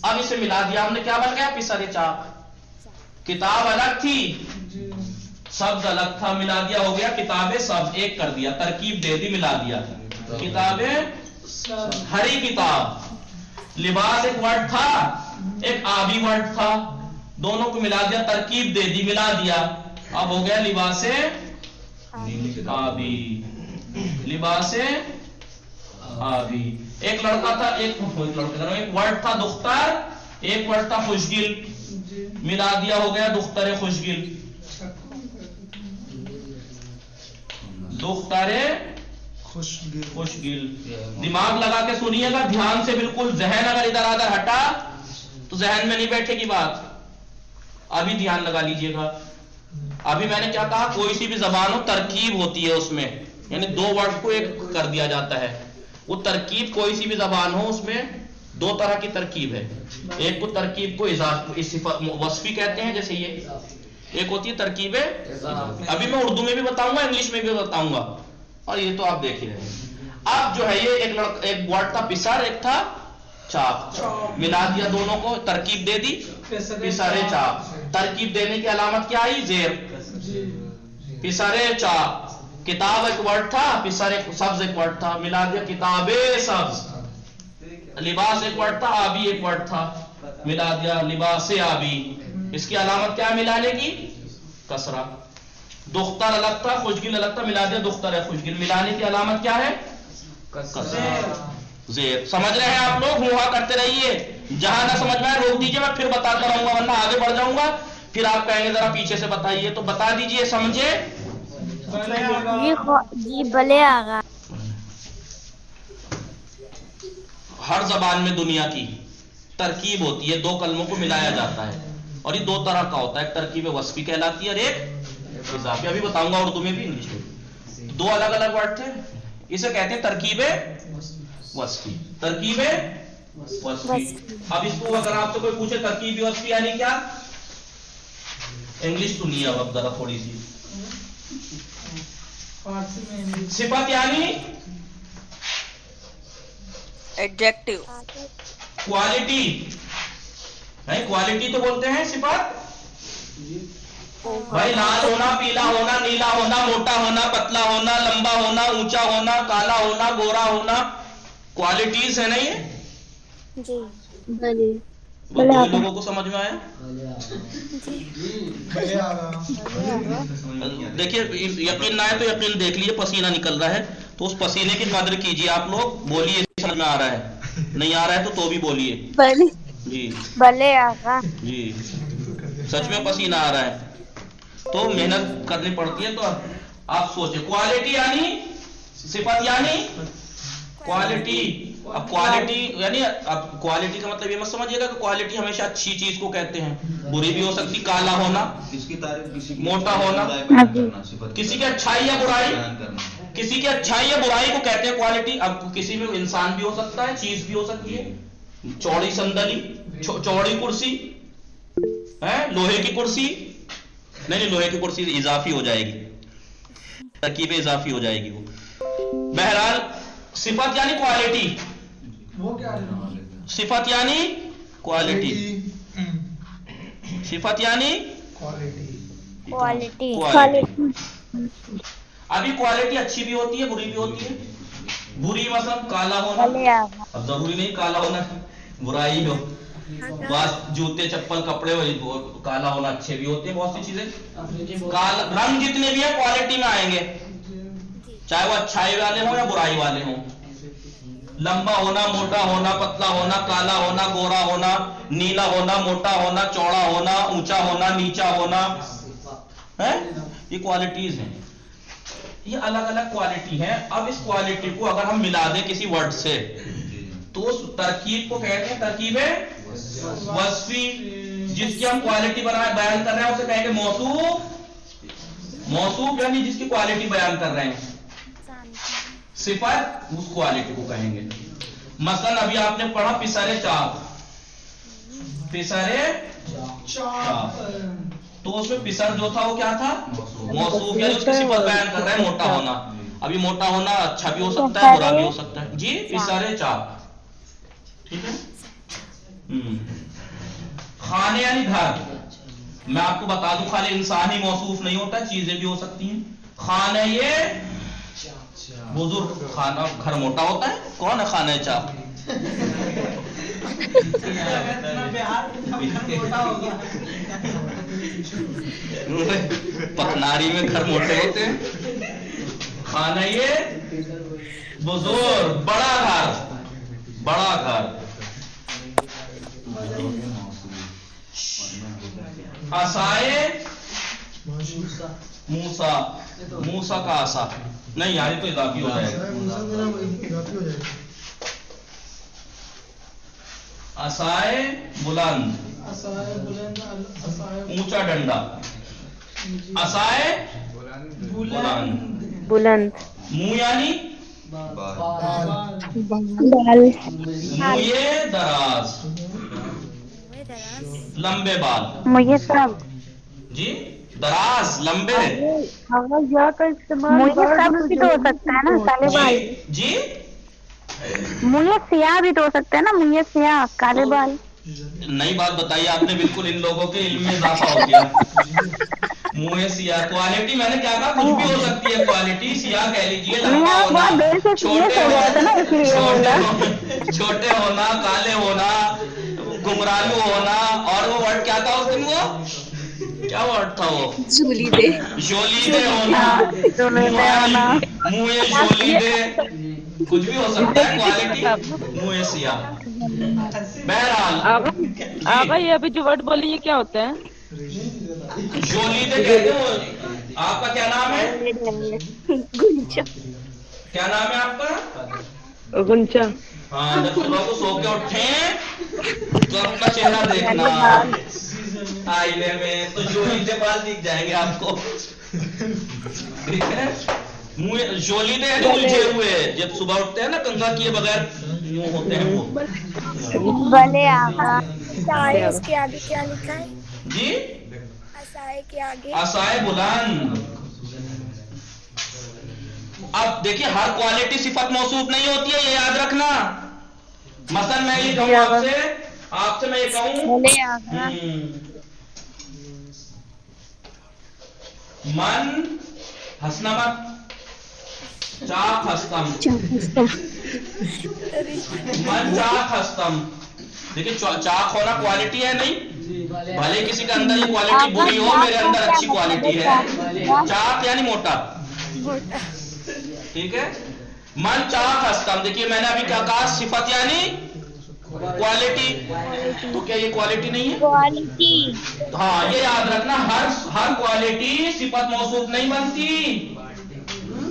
अब इसे मिला दिया हमने, क्या बन गया? पिसरे चाक। किताब अलग थी, शब्द अलग था, मिला दिया, हो गया किताबें शब्द, एक कर दिया, तरकीब दे दी, मिला दिया। किताबें, हरी किताब। लिबास एक वर्ड था, एक आबी वर्ड था, दोनों को मिला दिया, तरकीब दे दी, मिला दिया, अब हो गया लिबासे आबी, लिबासे आबी। एक लड़का था, एक वर्ड था दुख्तर, एक वर्ड था खुशगिल, मिला दिया, हो गया दुख्तरे खुशगिल, दुख्तरे खुशगिल। दिमाग लगा के सुनिएगा ध्यान से, बिल्कुल जहन अगर इधर आधर हटा तो जहन में नहीं बैठेगी बात। अभी ध्यान लगा लीजिएगा। अभी मैंने क्या कहा, कोई सी भी जबान हो तरकीब होती है उसमें, यानी दो वर्ड को एक कर दिया जाता है। वो तरकीब कोई सी भी जबान हो उसमें दो तरह की तरकीब है। एक को तरकीब को वस्फी कहते हैं, जैसे ये, एक होती है तरकीबे, अभी मैं उर्दू में भी बताऊंगा, इंग्लिश में भी बताऊंगा, और ये तो आप देख ही रहे हैं। अब जो है ये एक वर्ड था पिसर, एक था चाप, मिला दिया दोनों को, तरकीब दे दी, पिसरे चाप। तरकीब देने की अलामत क्या आई? जेर। पिसरे चाप, किताब एक वर्ड था, पिसरे सब्ज एक वर्ड था, मिला दिया, किताबे सब्ज। लिबास एक वर्ड था, आबी एक वर्ड था, मिला दिया, लिबासे आबी। इसकी अलामत क्या मिलाने की? कसरा। दुख्तर अलग था, खुशगिल अलग था, मिला दिया, दुख्तर है खुशगिल, मिलाने की अलामत क्या है? कसरा, जेर। समझ रहे हैं आप लोग? हुआ करते रहिए, जहां ना समझ में आए रोक दीजिए, मैं फिर बताता रहूंगा, वरना आगे बढ़ जाऊंगा, फिर आप कहेंगे जरा पीछे से बताइए, तो बता दीजिए, समझे? जी भले आगा। हर जबान में दुनिया की तरकीब होती है, दो कलमों को मिलाया जाता है, और ये दो तरह का होता है, एक तरकीब वस्फी कहलाती है और एक इजाफी। अभी बताऊंगा उर्दू में भी, इंग्लिश में। दो अलग अलग वर्ड थे, इसे कहते हैं तरकीबे वस्फी, तरकीबे वस्फी। अब इसको अगर आपसे कोई पूछे तरकीबी वस्फी यानी क्या, इंग्लिश सुनिए अब जरा थोड़ी सी। सिफत यानी एडजेक्टिव, क्वालिटी है, क्वालिटी तो बोलते हैं सिफत। भाई लाल होना, पीला होना, नीला होना, मोटा होना, पतला होना, लंबा होना, ऊंचा होना, काला होना, गोरा होना, क्वालिटीज है ना ये जी। दो लोगों को समझ में आया? देखिए, यकीन ना आए तो यकीन देख लीजिए, पसीना निकल रहा है तो उस पसीने की कदर कीजिए। आप लोग बोलिए समझ में आ रहा है, नहीं आ रहा है तो भी बोलिए जी। भले आगा जी, सच में पसीना आ रहा है। تو محنت کرنی پڑتی ہے. تو آپ سوچیں کوالٹی یعنی صفت یعنی کوالٹی. اب کوالٹی یعنی اب کوالٹی کا مطلب یہ مت سمجھیے گا کہ کوالٹی ہمیشہ اچھی چیز کو کہتے ہیں, بری بھی ہو سکتی. کالا ہونا, موٹا ہونا, کسی کی اچھائی یا برائی, کسی کی اچھائی یا برائی کو کہتے ہیں کوالٹی. اب کسی میں انسان بھی ہو سکتا ہے, چیز بھی ہو سکتی ہے. چوڑی صندلی, چوڑی کرسی ہے, لوہے کی کرسی نہیں, لوہے کی کرسی اضافی ہو جائے گی, ترکیب اضافی ہو جائے گی وہ. بہرحال صفت یعنی کوالٹی, وہ کیا ہے؟ صفت یعنی کوالٹی, صفت یعنی क्वालिटी کوالٹی. ابھی کوالٹی اچھی بھی ہوتی ہے, بری بھی ہوتی ہے. بری مثلا کالا ہونا, اب ضروری نہیں کالا ہونا برائی ہو. بعض جوتے چپل کپڑے کالا ہونا اچھے بھی ہوتے ہیں. بہت سی چیزیں رنگ جتنے بھی ہیں کوالٹی میں آئیں گے, چاہے وہ اچھائی والے ہوں یا برائی والے ہوں. لمبا ہونا, موٹا ہونا, پتلا ہونا, کالا ہونا, گورا ہونا, نیلا ہونا, موٹا ہونا, چوڑا ہونا, اونچا ہونا, نیچا ہونا, یہ کوالٹیز ہیں. یہ الگ الگ کوالٹی ہیں. اب اس کوالٹی کو اگر ہم ملا دیں کسی ورڈ سے تو اس ترکیب کو کہتے ہیں ترکیب وصفی. جس کی ہم کوالٹی بیان کر رہے ہیں اسے کہیں گے موصوف. موصوف یعنی جس کی کوالٹی بیان کر رہے ہیں. صفت اس کوالٹی کو کہیں گے. مثلا ابھی آپ نے پڑھا پسرے چاپ, پسرے چاپ, تو اس میں پسر جو تھا وہ کیا تھا, موصوف یعنی اس کی صفت بیان کر رہے ہیں موٹا ہونا. ابھی موٹا ہونا اچھا بھی ہو سکتا ہے, برا بھی ہو سکتا ہے. جی پسرے چاپ, ٹھیک ہے. خانے یعنی گھر. میں آپ کو بتا دوں خالی انسان ہی موصوف نہیں ہوتا, چیزیں بھی ہو سکتی ہیں. خانہ یہ بزرگ, خانہ گھر موٹا ہوتا ہے. کون ہے خانہ چاپ؟ پکناری میں گھر موٹے ہوتے ہیں. خانہ یہ بزرگ, بڑا گھر, بڑا گھر. عصائے موسیٰ, موسیٰ کا عصا نہیں یار یہ تو اضافی ہو جائے گا. عصائے بلند, اونچا ڈنڈا. عصائے بلند, منہ یعنی منہ دراز, لمبے بال. مجھے سب جی دراز لمبے. مجھے سب بھی تو ہو سکتا ہے نا کالے بال. جی مجھے سیاہ بھی تو ہو سکتا ہے نا, مجھے سیاہ کالے بال. نئی بات بتائی آپ نے, بالکل ان لوگوں کے علم میں اضافہ ہو گیا. منہ سیاہ کوالٹی, میں نے کیا کہا کچھ بھی ہو سکتی ہے کوالٹی. سیاہ کہہ لیجیے, لمبا ہونا, چھوٹے ہونا, کالے ہونا, گمرالو ہونا. اور وہ ورڈ کیا تھا اس دن, وہ کیا ورڈ تھا وہ, جولیدے ہونا, منہ جولیدے, کچھ بھی ہو سکتا ہے کوالٹی. منہ سیاہ. بہرحال آقا یہ ابھی جو ورڈ بولی یہ کیا ہوتا ہے؟ جولیدے کہتے ہیں. آپ کا کیا نام ہے, کیا نام ہے آپ کا؟ گنچا. ہاں, جب صبح کو سو کے اٹھیں تو اپنا چہرہ دیکھنا آئینے میں, تو جولیدے بال دکھ جائیں گے آپ کو. ٹھیک ہے. جولیدے ہیں جو الجھے ہوئے, جب صبح اٹھتے ہیں نا کنگھا کیے بغیر یوں ہوتے ہیں وہ. بھلے آقا. عصائے اس کے آگے کیا لکھا ہے؟ جی عصائے کے آگے عصائے بلند. اب دیکھیے ہر کوالٹی صفت موصوف نہیں ہوتی ہے, یہ یاد رکھنا. مثلا میں یہ کہوں آپ سے میں یہ کہوں من ہنسنا مت, چاک ہستم, من چاک ہستم. دیکھیں چاک ہونا کوالٹی ہے نہیں, بھلے کسی کے اندر یہ کوالٹی بری ہو, میرے اندر اچھی کوالٹی ہے. چاک یعنی موٹا, ٹھیک ہے. من چاک ہستم, دیکھیے میں نے ابھی کیا کہا, صفت یعنی क्वालिटी, तो क्या ये क्वालिटी नहीं है? क्वालिटी। हाँ, ये याद रखना, हर क्वालिटी सिफत मौसूफ नहीं बनती,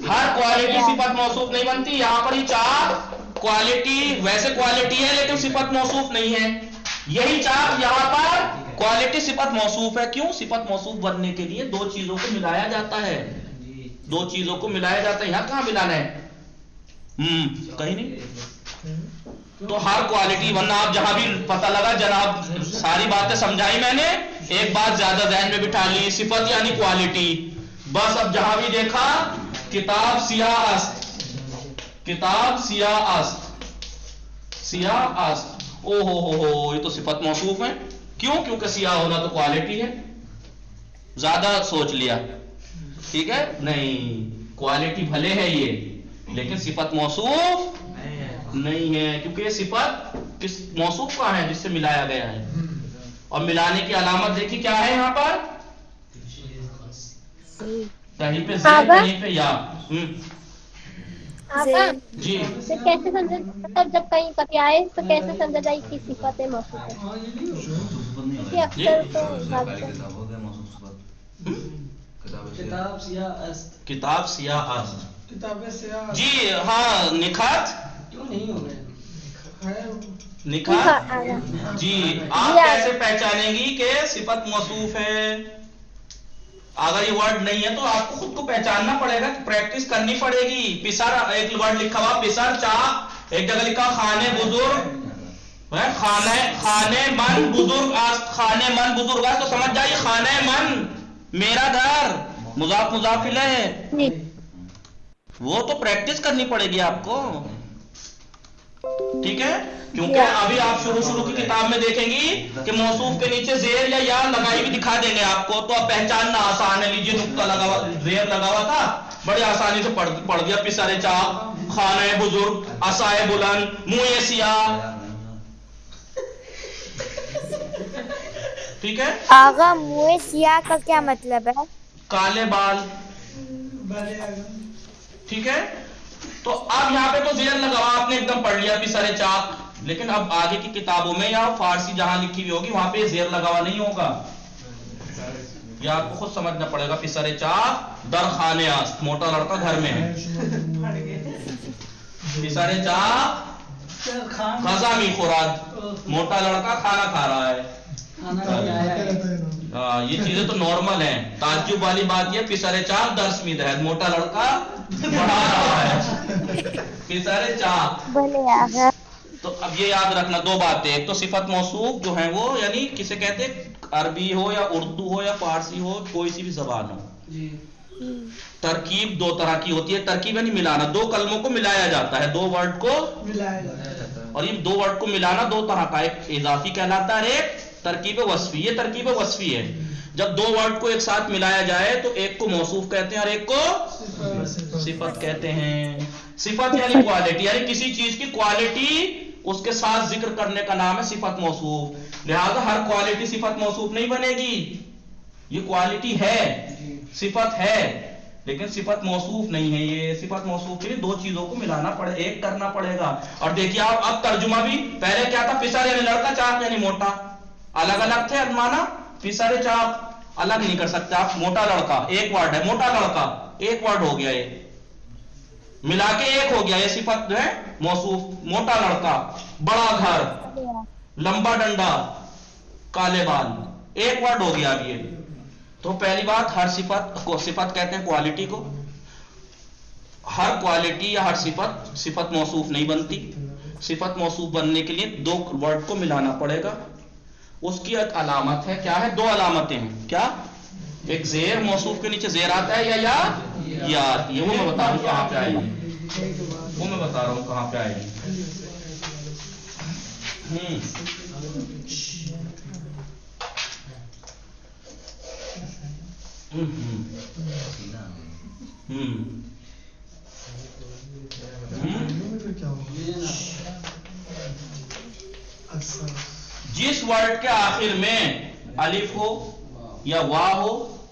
हर क्वालिटी सिफत मौसूफ नहीं बनती। यहाँ पर ही 4 क्वालिटी, वैसे क्वालिटी है लेकिन सिफत मौसूफ नहीं है, यही 4 यहाँ पर क्वालिटी सिफत मौसूफ है। क्यों? सिफत मौसूफ बनने के लिए 2 चीजों को मिलाया जाता है, 2 चीजों को मिलाया जाता है। यहाँ कहाँ मिलाना है? कहीं नहीं। तो हर क्वालिटी, वरना आप जहां भी पता लगा जनाब सारी बातें समझाई मैंने, एक बात ज्यादा ज़हन में बिठा ली, सिफत यानी क्वालिटी। बस अब जहां भी देखा किताब सियाह अस्त, किताब सियाह अस्त, सियाह अस्त, ओ हो, ये तो सिफत मौसूफ है। क्यों? क्योंकि सियाह होना तो क्वालिटी है। ज्यादा सोच लिया, ठीक है? नहीं, क्वालिटी भले है ये, लेकिन सिफत मौसूफ नहीं है, क्योंकि ये सिफत किस मौसूफ का है? जिससे मिलाया गया है। और मिलाने की अलामत देखिए क्या है यहाँ पर, कहीं पे ज़ेर, कहीं पे या। जी, तो कैसे समझे, मतलब जब कहीं कभी आए तो कैसे समझा जाए कि सिफत है मौसूफ है? क्योंकि अक्सर तो किताब सियाह अस्त, किताब सियाह अस्त, किताबें सियाह जी हाँ, निखात क्यों नहीं हो गए? निखात जी। आप कैसे पहचानेंगी कि सिफत मौसूफ है? अगर ये वर्ड नहीं है तो आपको खुद को पहचानना पड़ेगा, प्रैक्टिस करनी पड़ेगी। पिसर, एक वर्ड लिखा हुआ पिसर चाह, एक जगह लिखा खाने बुजुर्ग, खाने मन बुजुर्ग, खाने मन बुजुर्ग, तो समझ जाइए खाने मन मेरा घर, मुजाफ मुजाफ इलैह, वो तो प्रैक्टिस करनी पड़ेगी आपको, ठीक है? क्योंकि अभी आप शुरू की किताब में देखेंगी कि मौसूफ के नीचे जेर या लगाई भी दिखा देंगे आपको, तो अब पहचानना आसान है। लीजिए नुक्ता लगा हुआ, जेर लगा हुआ था, बड़े आसानी से पढ़ दिया। पिसरे चाह, खाने बुजुर्ग, असाए बुलंद, मुँह सियाह, ठीक है? आगा मुँह सियाह का क्या मतलब है? काले बाल, ठीक है? तो अब यहाँ पे तो जेर लगा हुआ, आपने एकदम पढ़ लिया पिसरे चाह, लेकिन अब आगे की किताबों में या फारसी जहां लिखी हुई होगी वहां पे जेर लगा हुआ नहीं होगा, ये आपको खुद समझना पड़ेगा। पिसरे चाह दर खाने आस्त, मोटा लड़का घर में है। पिसरे चाह खजामी खुराद, मोटा लड़का खाना खा रहा है। ये चीजें तो नॉर्मल है। ताज्जुब वाली बात ये, पिसरे चाह दर्स में है, मोटा लड़का पढ़ा रहा है। पिसरे चाह, तो अब ये याद रखना 2 बातें, एक तो सिफत मौसूफ जो है वो, यानी किसे कहते हैं, अरबी हो या उर्दू हो या फारसी हो, कोई सी भी जबान हो, तरकीब 2 तरह की होती है। तरकीब यानी मिलाना, 2 कलमों को मिलाया जाता है, 2 वर्ड को मिलाया जाता है। और ये 2 वर्ड को मिलाना 2 तरह का, एक इजाफी कहलाता है, एक तरकीब वस्फी। ये तरकीब वस्फी है, जब 2 वर्ड को एक साथ मिलाया जाए तो एक को मौसूफ कहते हैं और एक को सिफत कहते हैं। सिफत यानी क्वालिटी, यानी किसी चीज की क्वालिटी उसके साथ जिक्र करने का नाम है सिफत मौसूफ। लिहाजा हर क्वालिटी सिफत मौसूफ नहीं बनेगी, ये क्वालिटी है, सिफत है, लेकिन सिफत मौसूफ नहीं है। ये सिफत मौसूफ के लिए 2 चीजों को मिलाना पड़े, एक करना पड़ेगा। और देखिए आप, अब तर्जुमा भी, पहले क्या था, पिसर यानी लड़का, चाक यानी मोटा, अलग अलग थे माना। पिसरे चाक अलग नहीं कर सकते आप, मोटा लड़का एक वर्ड है, मोटा लड़का एक वर्ड हो गया, ये मिला के एक हो गया, ये सिफत जो है मौसूफ। मोटा लड़का, बड़ा घर, लंबा डंडा, काले बाल, एक वर्ड हो गया अब ये। तो पहली बात, हर सिफत को सिफत कहते हैं क्वालिटी को। हर क्वालिटी या हर सिफत मौसूफ नहीं बनती। सिफत मौसूफ बनने के लिए 2 वर्ड को मिलाना पड़ेगा। उसकी एक अलामत है, क्या है? 2 अलामतें हैं, क्या? एक जेर, मौसूफ के नीचे जेर आता है, या ये वो मैं बता रहा हूं कहां पे आएगी, वो मैं बता रहा हूं कहां पे आएगी। जिस वर्ड के आखिर में अलिफ हो या वाह हो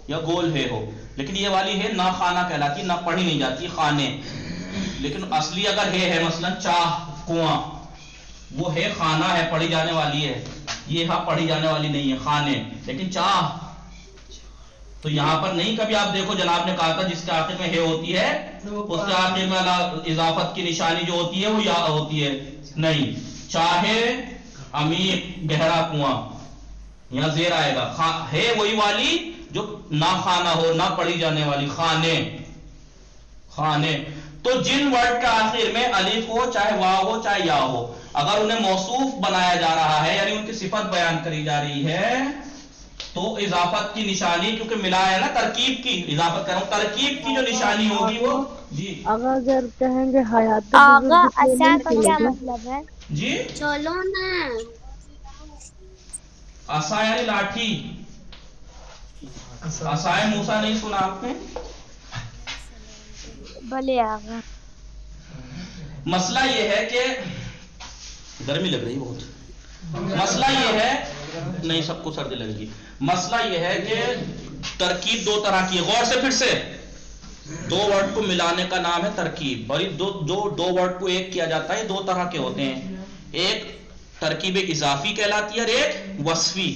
या गोल है हो, लेकिन ये वाली है ना खाना कहलाती, ना पढ़ी नहीं जाती, खाने। लेकिन असली अगर है मसलन चाह, कुआं, وہ ہے خانہ ہے، پڑھی جانے والی ہے، یہ یہاں پڑھی جانے والی نہیں ہے، خانے، لیکن چاہ تو یہاں پر نہیں. کبھی آپ دیکھو جناب نے کہا تھا جس کے آخر میں ہے ہوتی ہے اس کے آخر میں اضافت کی نشانی جو ہوتی ہے وہ یا ہوتی ہے، نہیں. چاہے عمیق گہرا کنواں، یہاں زیر آئے گا. ہے وہی والی جو نہ خانہ ہو نہ پڑھی جانے والی، خانے خانے. تو جن ورڈ کا آخر میں الف ہو، چاہے واو ہو چاہے یا ہو، اگر انہیں موصوف بنایا جا رہا ہے یعنی ان کی صفت بیان کری جا رہی ہے تو اضافت کی نشانی، کیونکہ ملا ہے نا ترکیب کی، اضافت کر رہا ہوں، ترکیب کی جو نشانی ہوگی وہ جی. اگر کہیں گے حیات آغا بزرگ تو اچھا نہیں کا کیا چلے گا؟ مطلب ہے؟ جی چلو نا. عصا یعنی لاٹھی. عصائے موسیٰ نہیں سنا آپ نے؟ بھلے آغا. مسئلہ یہ ہے کہ گرمی لگ رہی بہت. مسئلہ یہ ہے، نہیں سب کو سردی لگے گی. مسئلہ یہ ہے کہ ترکیب دو طرح کی ہے. غور سے پھر سے، دو ورڈ کو ملانے کا نام ہے ترکیب. بھائی دو ورڈ کو ایک کیا جاتا ہے، دو طرح کے ہوتے ہیں. ایک ترکیب اضافی کہلاتی ہے اور ایک وصفی.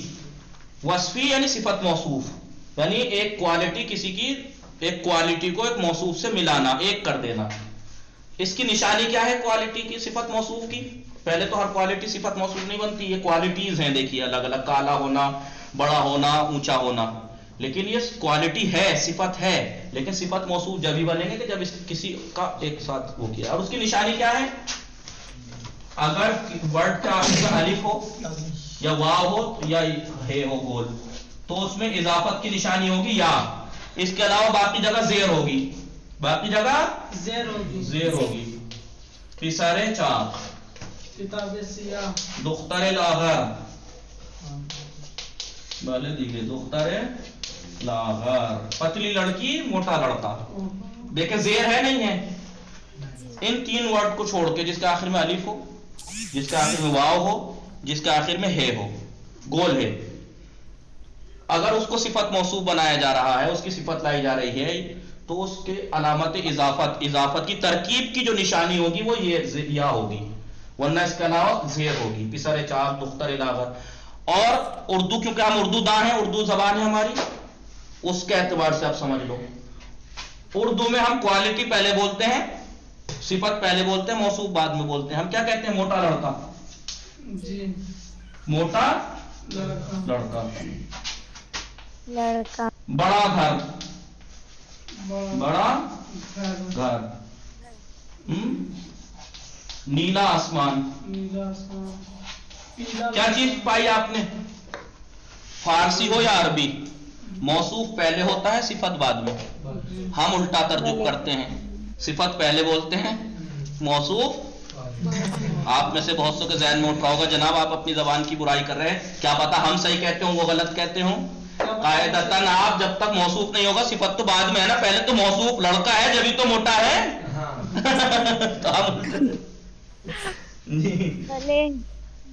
وصفی یعنی صفت موصوف، یعنی ایک کوالٹی کسی کی، ایک کوالٹی کو ایک موصوف سے ملانا، ایک کر دینا. اس کی نشانی کیا ہے کوالٹی کی، صفت موصوف کی؟ پہلے تو ہر کوالٹی صفت موصوف نہیں بنتی، یہ کوالٹیز ہیں دیکھیے الگ الگ، کالا ہونا، بڑا ہونا، اونچا ہونا. لیکن یہ کوالٹی ہے، صفت ہے، لیکن صفت موصوف جب ہی بنیں گے کہ جب اس کسی کا ایک ساتھ وہ کیا. اور اس کی نشانی کیا ہے؟ اگر ورڈ کا آخر میں الف ہو یا واو ہو یا ہے ہو گول تو اس میں اضافت کی نشانی ہوگی یا. اس کے علاوہ باقی جگہ زیر ہوگی، باقی جگہ زیر ہوگی. پسر چاق، دختر لاغر، بالے دیکھے دختر لاغر، پتلی لڑکی موٹا لڑکا. دیکھیں زیر ہے نہیں ہے. ان تین ورڈ کو چھوڑ کے جس کے آخر میں الف ہو، جس کے آخر میں واو ہو، جس کے آخر میں ہے ہو، گول ہے، اگر اس کو صفت موصوف بنایا جا رہا ہے، اس کی صفت لائی جا رہی ہے تو اس کے علامت اضافت کی ترکیب کی جو نشانی ہوگی وہ یہ یا ہوگی، ورنہ اس کے علاوہ زیر ہوگی. پسر چاق، دختر لاغر. اور اردو، کیونکہ ہم اردو داں ہیں، اردو زبان ہے ہماری، اس کے اعتبار سے آپ سمجھ لو. اردو میں ہم کوالٹی پہلے بولتے ہیں، صفت پہلے بولتے ہیں، موصوف بعد میں بولتے ہیں. ہم کیا کہتے ہیں؟ موٹا لڑکا، موٹا لڑکا. لڑکا. بڑا گھر، بڑا گھر. نیلا آسمان. کیا چیز پائی آپ نے؟ فارسی ہو یا عربی، موصوف پہلے ہوتا ہے، صفت بعد میں. ہم الٹا ترجمہ کرتے ہیں، صفت پہلے بولتے ہیں، موصوف. آپ میں سے بہت سو کے ذہن میں اٹھا ہوگا جناب آپ اپنی زبان کی برائی کر رہے ہیں، کیا پتا ہم صحیح کہتے ہوں وہ غلط کہتے ہوں. قاعدتاً آپ جب تک موصوف نہیں ہوگا، صفت تو بعد میں ہے نا، پہلے تو موصوف لڑکا ہے جبھی تو موٹا ہے.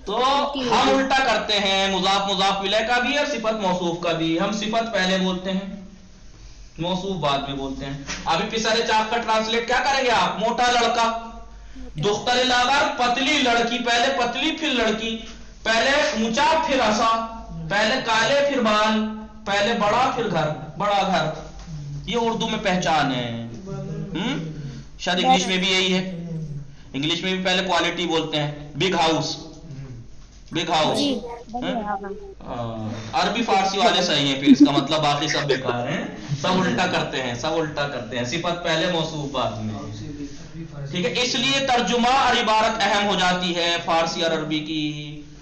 تو ہم الٹا کرتے ہیں، مضاف مضاف الیہ کا بھی اور صفت موصوف کا بھی. ہم صفت پہلے بولتے ہیں، موصوف بعد میں بولتے ہیں. ابھی پسر چاق کا ٹرانسلیٹ کیا کریں گے آپ؟ موٹا لڑکا. دختر لاغر، پتلی لڑکی، پہلے پتلی پھر لڑکی، پہلے اونچا پھر عصا، پہلے کالے پھر بال، پہلے بڑا پھر گھر، بڑا گھر. یہ اردو میں پہچان ہے. شاید انگلش میں بھی یہی ہے. انگلش میں بھی پہلے کوالٹی بولتے ہیں، بگ ہاؤس، بگ ہاؤس. عربی فارسی والے صحیح ہیں، پھر اس کا مطلب باقی سب بیکار ہیں، سب الٹا کرتے ہیں، سب الٹا کرتے ہیں، صفت پہلے موصوف بعد میں. ٹھیک ہے، اس لیے ترجمہ اور عبارت اہم ہو جاتی ہے فارسی اور عربی کی،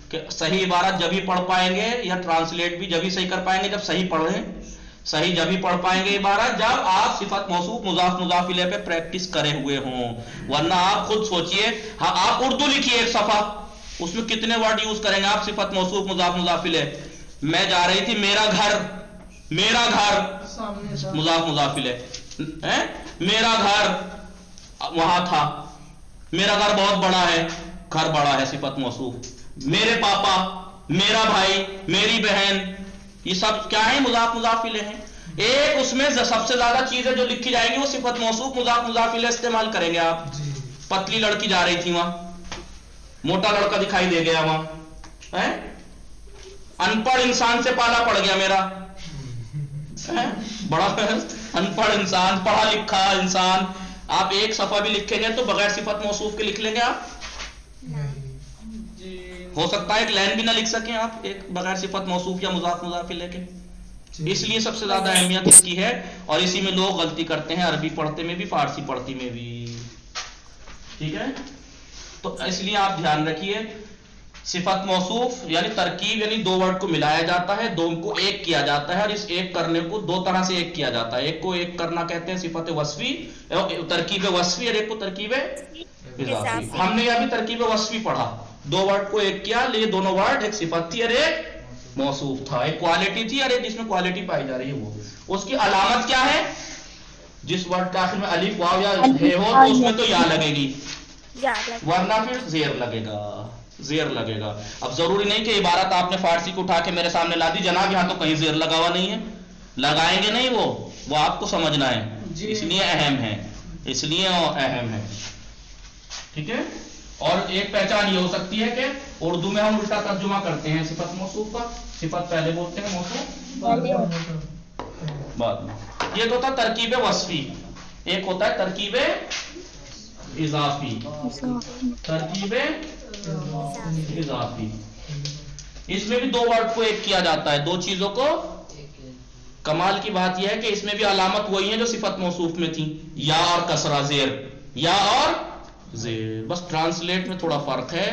کہ صحیح عبارت جب ہی پڑھ پائیں گے یا ٹرانسلیٹ بھی جب ہی صحیح کر پائیں گے جب صحیح پڑھیں، صحیح جب ہی پڑھ پائیں گے عبارت جب آپ صفت موصوف مضاف مضاف الیہ پہ پریکٹس کرے ہوئے ہوں. ورنہ آپ خود سوچئے، ہاں آپ اردو لکھیے ایک صفحہ، اس میں کتنے ورڈ یوز کریں گے آپ صفت موصوف مضاف مضاف الیہ. میں جا رہی تھی، میرا گھر، میرا گھر مضاف مضاف الیہ، میرا گھر وہاں تھا، میرا گھر بہت بڑا ہے، گھر بڑا ہے صفت موصوف. میرے پاپا، میرا بھائی، میری بہن، یہ سب کیا ہے؟ مضاف مضاف الیہ ہیں. ایک اس میں سب سے زیادہ چیزیں جو لکھی جائیں گی وہ صفت موصوف مضاف مضاف الیہ استعمال کریں گے آپ. پتلی لڑکی جا رہی تھی وہاں، मोटा लड़का दिखाई दे गया वहां, है? अनपढ़ इंसान से पाला पड़ गया मेरा, है? बड़ा अनपढ़ इंसान, पढ़ा लिखा इंसान। आप एक सफा भी लिखेंगे तो बगैर सिफत मौसूफ के लिख लेंगे आप? हो सकता है एक लाइन भी ना लिख सकें आप एक बगैर सिफत मौसूफ या मुजाफ मुजाफ लेके। इसलिए सबसे ज्यादा अहमियत इसकी है, और इसी में लोग गलती करते हैं, अरबी पढ़ते में भी, फारसी पढ़ती में भी। ठीक है, तो इसलिए आप ध्यान रखिए, सिफत मौसूफ यानी तरकीब, यानी दो वर्ड को मिलाया जाता है, दो को एक किया जाता है, और इस एक करने को दो तरह से एक किया जाता है। एक को एक करना कहते हैं सिफत वस्फी, तरकीब वस्फी, और एक को तरकीब इजाफी। हमने अभी तरकीब वस्फी पढ़ा, दो वर्ड को एक किया, ये दोनों वर्ड एक सिफत थी और एक मौसूफ था, एक क्वालिटी थी और एक जिसमें क्वालिटी पाई जा रही है वो। उसकी अलामत क्या है? जिस वर्ड के आखिर में अलिफ वाव या हे हो तो उसमें तो या लगेगी, वरना फिर जेर लगेगा, जेर लगेगा। अब जरूरी नहीं कि इबारत आपने फारसी को उठा के मेरे सामने ला दी, जनाब यहाँ तो कहीं जेर लगा हुआ नहीं है, लगाएंगे नहीं, वो आपको समझना है, इसलिए अहम है, इसलिए अहम है। ठीक है, और एक पहचान ये हो सकती है कि उर्दू में हम उल्टा तर्जुमा करते हैं सिफत मौसूफ का, सिफत पहले बोलते हैं, मौसूफ बाद में। ये तो होता तरकीब वस्फी, एक होता है तरकीब इजाफी, तरकीब इजाफी। इसमें भी दो वर्ड को एक किया जाता है, दो चीजों को। कमाल की बात यह है कि इसमें भी अलामत वही है जो सिफत मौसूफ में थी, या और कसरा जेर, या और जेर, बस ट्रांसलेट में थोड़ा फर्क है।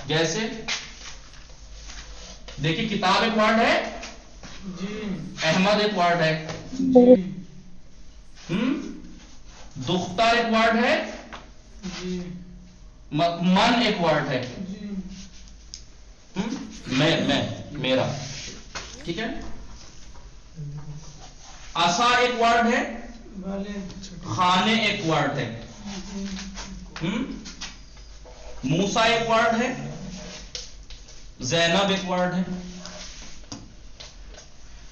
जैसे देखिए, किताब एक वर्ड है, अहमद एक वर्ड है, दुख्तर एक वर्ड है, मन एक वर्ड है, मैं मेरा। ठीक है, असा एक वर्ड है, खाने एक वर्ड है, मूसा एक वर्ड है, जैनब एक वर्ड है।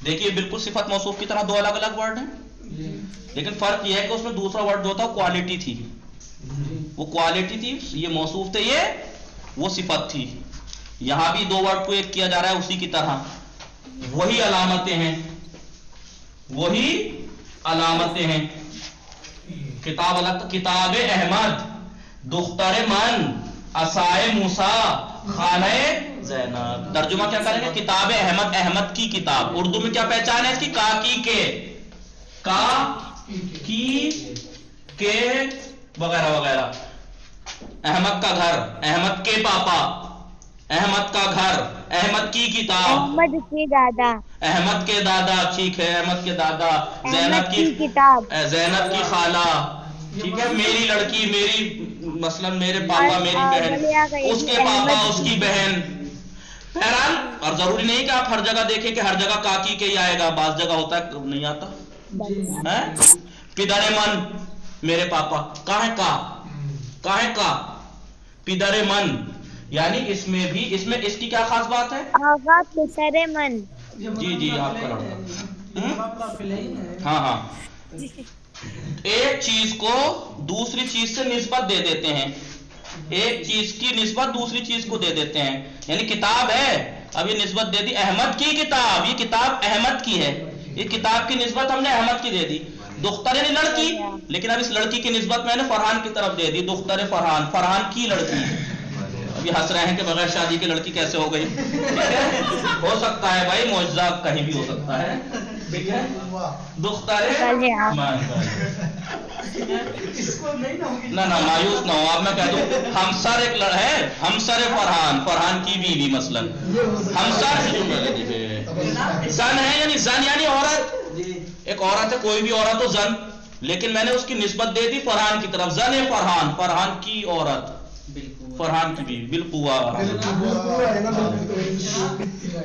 देखिए बिल्कुल सिफत मौसूफ की तरह दो अलग अलग वर्ड हैं, लेकिन फर्क यह है कि उसमें दूसरा वर्ड जो था क्वालिटी थी, वो क्वालिटी थी, ये मौसूफ थे, ये वो सिफत थी। यहां भी दो वर्ड को एक किया जा रहा है उसी की तरह, वही अलामतें हैं, वही अलामतें हैं। किताब अलग, किताब अहमद, दुख्तर मन, असाए मूसा, खाने ज़ैनब। तर्जुमा क्या करेंगे? किताब अहमद, अहमद की किताब। उर्दू में क्या पहचान है इसकी? काकी के, का की के वगैरह वगैरह। अहमद का घर, अहमद के पापा, अहमद का घर, अहमद की किताब, अहमद के दादा, अहमद के दादा, ठीक है, अहमद के दादा, ज़ैनब की किताब, ज़ैनब की खाला, ठीक है, मेरी लड़की, मेरी मसलन मेरे पापा, मेरी बहन, उसके पापा, उसकी बहन। बहरहाल, और जरूरी नहीं कि आप हर जगह देखें कि हर जगह काकी के ही आएगा, बाज जगह होता है नहीं आता है। पिदरे मन, मेरे पापा, कहाँ है का, पिदरे मन, यानी इसमें भी, इसमें इसकी क्या खास बात है? आगा पिसरे मन। जी आपका लड़का, हाँ, एक चीज को दूसरी चीज से निस्बत दे देते हैं, एक चीज की निस्बत दूसरी चीज को दे देते हैं। यानी किताब है, अब ये निस्बत दे दी अहमद की किताब, ये किताब अहमद की है, ये किताब की निस्बत हमने अहमद की दे दी। दुख्तर यानी लड़की, लेकिन अब इस लड़की की निस्बत मैंने फरहान की तरफ दे दी, दुख्तर फरहान, फरहान की लड़की। अभी हंस रहे हैं कि बगैर शादी की लड़की कैसे हो गई। हो सकता है भाई, मौजज़ा कहीं भी हो सकता है, ठीक है। दुख्तर ना मायूस ना हो, अब मैं कह दूं हमसर एक है, हमसर फरहान, फरहान की बीवी मसलन, हमसर से जन है, यानी जन यानी औरत, एक औरत है, कोई भी औरत हो जन, लेकिन मैंने उसकी निस्बत दे दी फरहान की तरफ, जन है फरहान, फरहान की औरत, फरहान की बीवी, बिल्कुआ।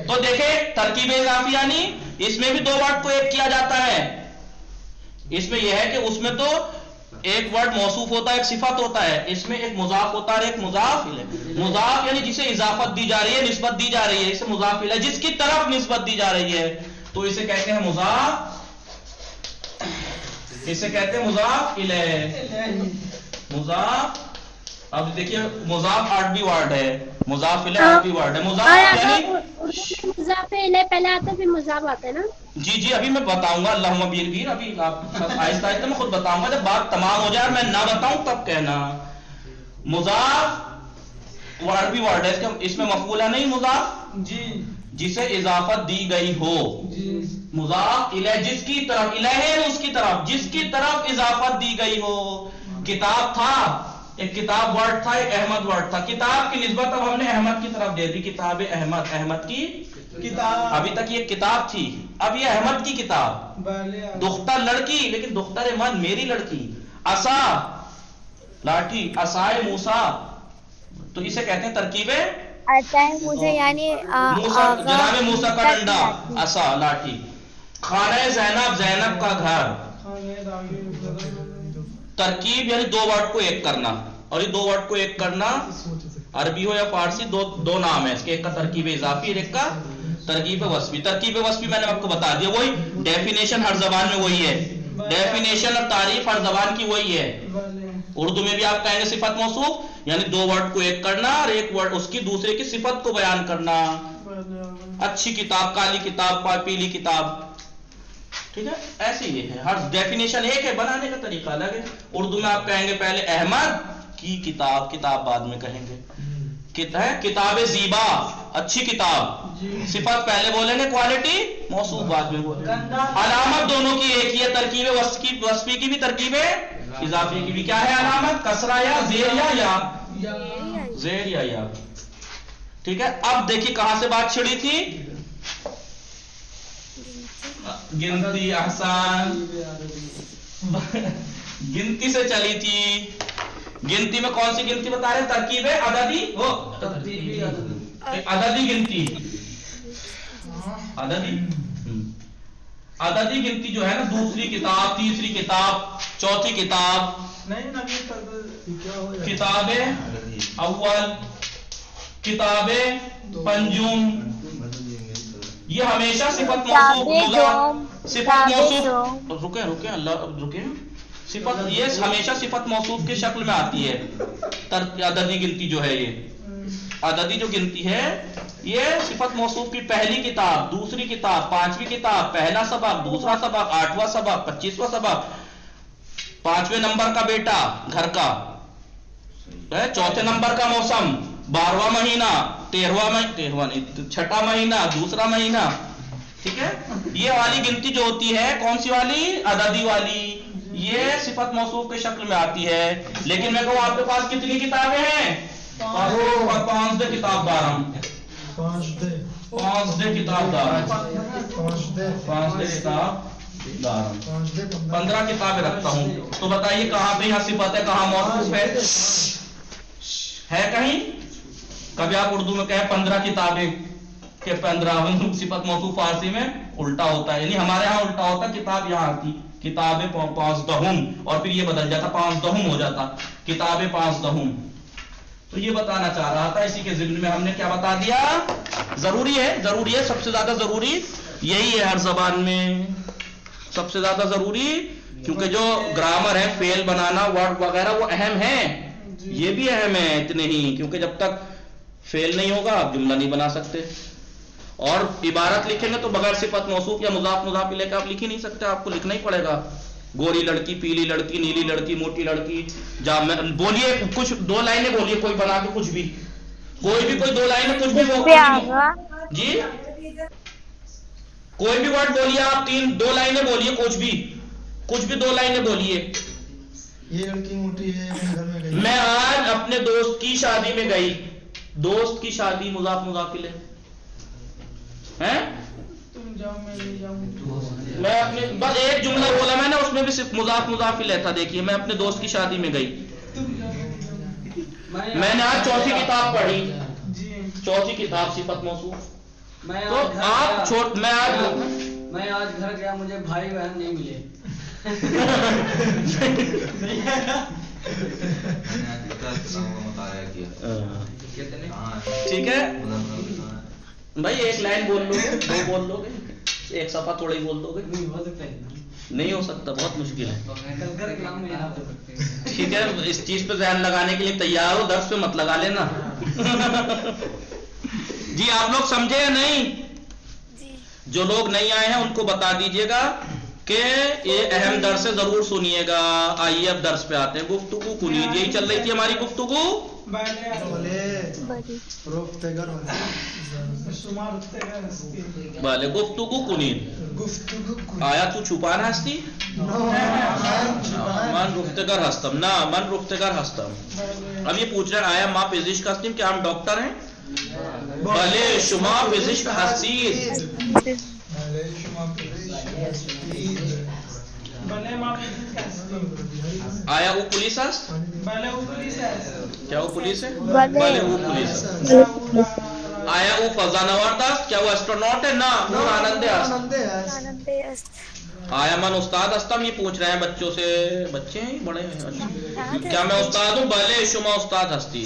तो देखे तरकीब इजाफी, यानी इसमें भी दो वर्ड को एक किया जाता है। इसमें यह है कि उसमें तो एक वर्ड मौसूफ होता है, एक सिफत होता है, इसमें एक मुजाफ होता है, एक मुजाफ इलैह। मुजाफ यानी जिसे इजाफत दी जा रही है, निस्बत दी जा रही है, इसे मुजाफ इलैह, जिसकी तरफ निस्बत दी जा रही है, तो इसे कहते हैं मुजाफ, इसे कहते हैं मुजाफ इलैह, मुजाफ अब देखिए मुजाफ अरबी वर्ड है, मुजाफ इले अरबी वर्ड है। मुजाफ यानी मुजाफ इले पहले आता है फिर मुजाफ आता है ना। जी अभी मैं बताऊंगा, अल्लाहुम्मा बीर अभी आप आहिस्ता आहिस्ता मैं खुद बताऊंगा, जब बात तमाम हो जाए मैं ना बताऊं तब कहना। मुजाफ वो अरबी वर्ड है, इसमें मफूला नहीं मुजाफ जी जिसे इजाफत दी गई हो। जी मुजाफ इले जिसकी तरफ, इले है उसकी तरफ, जिसकी तरफ इजाफत दी गई हो। किताब था, एक किताब वर्ड था, एक अहमद वर्ड था। किताब की निस्बत अब हमने अहमद की तरफ दे दी, किताब अहमद, अहमद की किताब। अभी तक ये किताब थी, अब ये अहमद की किताब। दुख्तर लड़की, लेकिन दुख्तर मन मेरी लड़की। असा लाठी, असाए मूसा, तो इसे कहते हैं तरकीबे आता है मुझे यानी मूसा, जनाबे मूसा का डंडा, असा लाठी। खाने ज़ैनब, ज़ैनब का घर। तरकीब यानी दो वर्ड को एक करना, और ये दो वर्ड को एक करना अरबी हो या फारसी, दो नाम है इसके, एक का तरकीब इजाफी और एक का तरकीब वस्फी। तरकीब वस्फी मैंने आपको बता दिया, वही डेफिनेशन हर जबान में वही है, डेफिनेशन और तारीफ हर जबान की वही है। उर्दू में भी आप कहेंगे सिफत मौसूफ यानी दो वर्ड को एक करना और एक वर्ड उसकी दूसरे की सिफत को बयान करना। अच्छी किताब, काली किताब, पीली किताब, ठीक है, ऐसे ही है, हर डेफिनेशन एक है, बनाने का तरीका अलग है। उर्दू में आप कहेंगे पहले अहमद की किताब, किताब बाद में कहेंगे। किताब ज़ीबा, अच्छी किताब, सिफत पहले बोलेंगे, क्वालिटी मौसूफ बाद में बोलेंगे। अलामत दोनों की एक ही है, तरकीब वस्फी की भी, तरकीब इजाफी की भी। क्या है अलामत? कसरा या जेर या जेर या। ठीक है, अब देखिए कहां से बात छिड़ी थी, गिनती, आसान गिनती से चली थी। गिनती में कौन सी गिनती बता रहे हैं? तरकीब अददी, वो अददी गिनती, अददी गिनती जो है ना, दूसरी किताब, तीसरी किताब, चौथी किताब, किताबे अव्वल, किताबे पंजुम, ये हमेशा सिफत मौसूफ, सिफत मौसूफ, रुके अल्लाह रुके, सिफत ये हमेशा सिफत मौसूफ की शक्ल में आती है। अददी गिनती जो है, ये अददी जो गिनती है, ये सिफत मौसूफ की पहली किताब, दूसरी किताब, पांचवी किताब, पहला सबक, दूसरा सबक, 8वां सबक, 25वां सबक, 5वें नंबर का बेटा घर का, चौथे नंबर का मौसम, 12वां महीना, 13वां नहीं, छठा महीना, दूसरा महीना। ठीक है, ये वाली गिनती जो होती है, कौन सी वाली? अददी वाली, ये सिफत मौसूफ की शक्ल में आती है। लेकिन मैं कहूं आपके पास कितनी किताबें हैं? 5 दे किताबदार, हम 5 दे किताबदार, 15 किताबें रखता हूं। तो बताइए कहां पे यहाँ सिफत है, कहां मौसूफ है कहीं? कभी आप उर्दू में कहें 15 किताबें के 15 सिफत मौसूफ फारसी में उल्टा होता है, यानी हमारे यहाँ उल्टा होता, किताब यहाँ आती, किताबें 5 दहुम, और फिर ये बदल जाता, 5 दहुम हो जाता, किताबें 5 दहुम। तो ये बताना चाह रहा था, इसी के जिम्न में हमने क्या बता दिया, जरूरी है, सबसे ज्यादा जरूरी यही है हर जबान में, सबसे ज्यादा जरूरी, क्योंकि जो ग्रामर है, फेल बनाना, वर्ड वगैरह, वो अहम है, ये भी अहम है इतने ही, क्योंकि जब तक फेल नहीं होगा आप जुमला नहीं बना सकते। और इबारत लिखेंगे तो बगैर सिफत मौसूफ या मुजाफ मुजाफ इलैह का आप लिख ही नहीं सकते, आपको लिखना ही पड़ेगा। गोरी लड़की, पीली लड़की, नीली लड़की, मोटी लड़की, बोलिए कुछ, 2 लाइनें बोलिए, कोई बना के कुछ भी, कोई 2 लाइनें कुछ भी जी, कोई भी वर्ड बोलिए आप, 2 लाइनें बोलिए, कुछ भी 2 लाइनें बोलिए। ये लड़की मोटी है, अपने घर में गई। मैं आज अपने दोस्त की शादी में गई, दोस्त की शादी, मुजाफ मुजाफ इलैह हैं? मैं अपने बस एक जुमला बोला मैंने, उसमें भी सिर्फ मुजाफ मुजाफ इलैह था। देखिए, मैं अपने दोस्त की शादी में गई, मैंने आज चौथी किताब पढ़ी, चौथी किताब सिफत मौसूफ। तो आप मैं आज घर गया, मुझे भाई बहन नहीं मिले। ठीक है भाई, एक लाइन बोल लोगे, 2 बोल लोगे, एक सफा थोड़ा ही बोल दोगे, नहीं हो सकता, बहुत मुश्किल है। कल का एग्जाम में यहाँ हो सकते हैं। ठीक है, इस चीज पे ध्यान लगाने के लिए तैयार हो, दर्स पे मत लगा लेना। जी आप लोग समझे या नहीं? जी जो लोग नहीं आए हैं उनको बता दीजिएगा कि ये अहम दर्स है, जरूर सुनिएगा। आइए अब दर्स पे आते हैं। गुफ्तगू कुनीद, यही चल रही थी हमारी गुफ्तगू। भले गुफ्तगू कुनीद। आया तू छुपान हस्ती मन रुफ्तेगर हस्तम ना, मन रुफ्तेगर हस्तम। अब ये पूछ रहे हैं आया माँ फिजिक्स हस्तीम, क्या हम डॉक्टर हैं? भले शुमा फिजिक्स हस्ती। आया वो पुलिस हस्त, क्या वो पुलिस है? भले वो पुलिस है। आया वो फजानवर्द हस्त, क्या वो एस्ट्रोनॉट है? ना, वो आनंदे हस्त। आनंदे अस्त। आया मन उस्ताद हस्तम, ये पूछ रहे हैं बच्चों से, बच्चे हैं बड़े हैं, क्या मैं उस्ताद हूँ? भले शुमा उस्ताद हस्ती।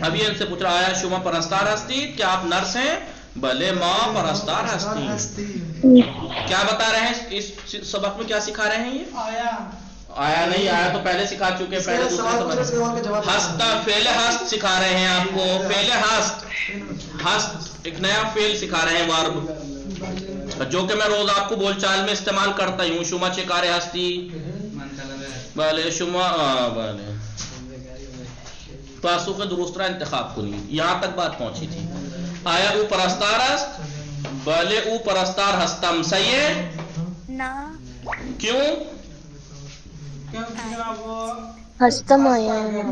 अभी इनसे पूछ रहा आया शुमा परस्तार हस्ती, क्या आप नर्स हैं? भले माँ परस्तार हस्ती। क्या बता रहे हैं इस सबक में, क्या सिखा रहे हैं ये? आया नहीं, आया तो पहले सिखा चुके, पहले दूसरे हस्त, फेले हस्त सिखा रहे हैं आपको। फेले हस्त, हस्त एक नया फेल सिखा रहे हैं, वर्ब, जो कि मैं रोज आपको बोलचाल में इस्तेमाल करता हूँ। शुमा चिकारे हस्ती, भले शुमा, भले पासों का दुरुस्तरा इंतखाब को नहीं। यहाँ तक बात पहुंची थी। आया ऊ परस्तार हस्त, भले ऊ परस्तार हस्तम। सही है ना क्यों? हस्तम आया है।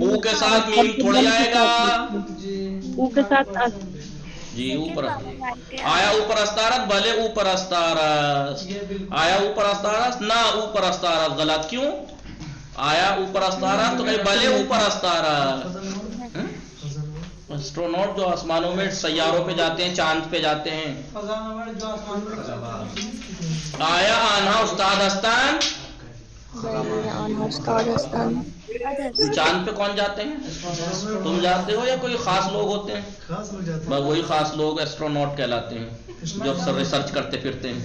ऊ के साथ मीम थोड़ी आएगा ऊ के साथ जी, ऊपर आया ऊपर अस्तारत, भले ऊपर अस्तारस। आया ऊपर अस्तारस ना, ऊपर अस्तारस गलत क्यों? आया ऊपर अस्तारस तो कहीं भले ऊपर अस्तारस। एस्ट्रोनॉट जो आसमानों में सैयारों पे जाते हैं, चांद पे जाते हैं। आया आन्हा उस्ताद हस्तान, चांद पे कौन जाते हैं? तुम जाते हो या कोई खास लोग होते हैं? खास लोग जाते बस वही खास लोग एस्ट्रोनॉट कहलाते हैं, जो अक्सर रिसर्च करते फिरते हैं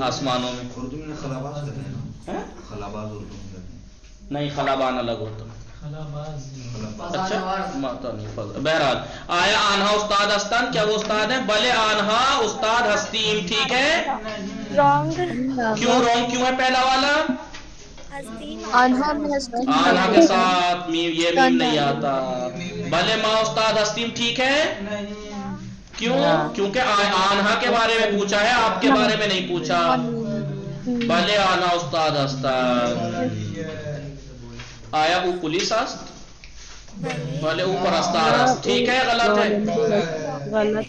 आसमानों में। उर्दू में खलाबाज कहते हैं ना? खलाबाज उर्दू में कहते हैं। नहीं, खलाबान अलग होता है। अच्छा माता नहीं। बहरहाल आया आन्हा उस्ताद हस्तान, क्या वो उस्ताद है? भले आन्हा उस्ताद हस्तीम। ठीक है, रॉन्ग। क्यों रॉन्ग क्यों है पहला वाला? आन्हा में हस्ती, आन्हा के साथ मीम, ये मीम नहीं आता। भले माँ उस्ताद हस्तीम। ठीक है, क्यों? क्योंकि आन्हा के बारे में पूछा है, आपके बारे में नहीं पूछा। भले आन्हा उस्ताद हस्तान। आया ऊ पुलिस हस्त, भले ऊपर अस्तार हस्त। ठीक है, गलत है, गलत।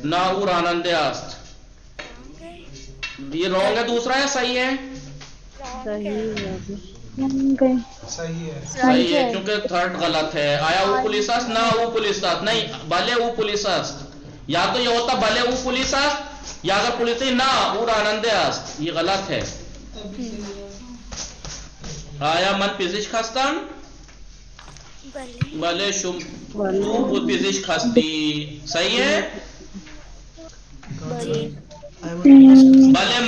ना ऊर आनंदे हस्त, ये रॉन्ग है। दूसरा है सही है? सही है, क्योंकि थर्ड गलत है। आया वो पुलिस हस्त, ना वो पुलिस हस्त। नहीं, भले वो पुलिस हस्त। या तो ये होता भले वो पुलिस हस्त, या अगर पुलिस ना ऊर आनंदे हस्त, ये गलत है। आया मन फिजिक्स हस्तम, भले शुम तू फिजिक्स हस्ती। सही है, भले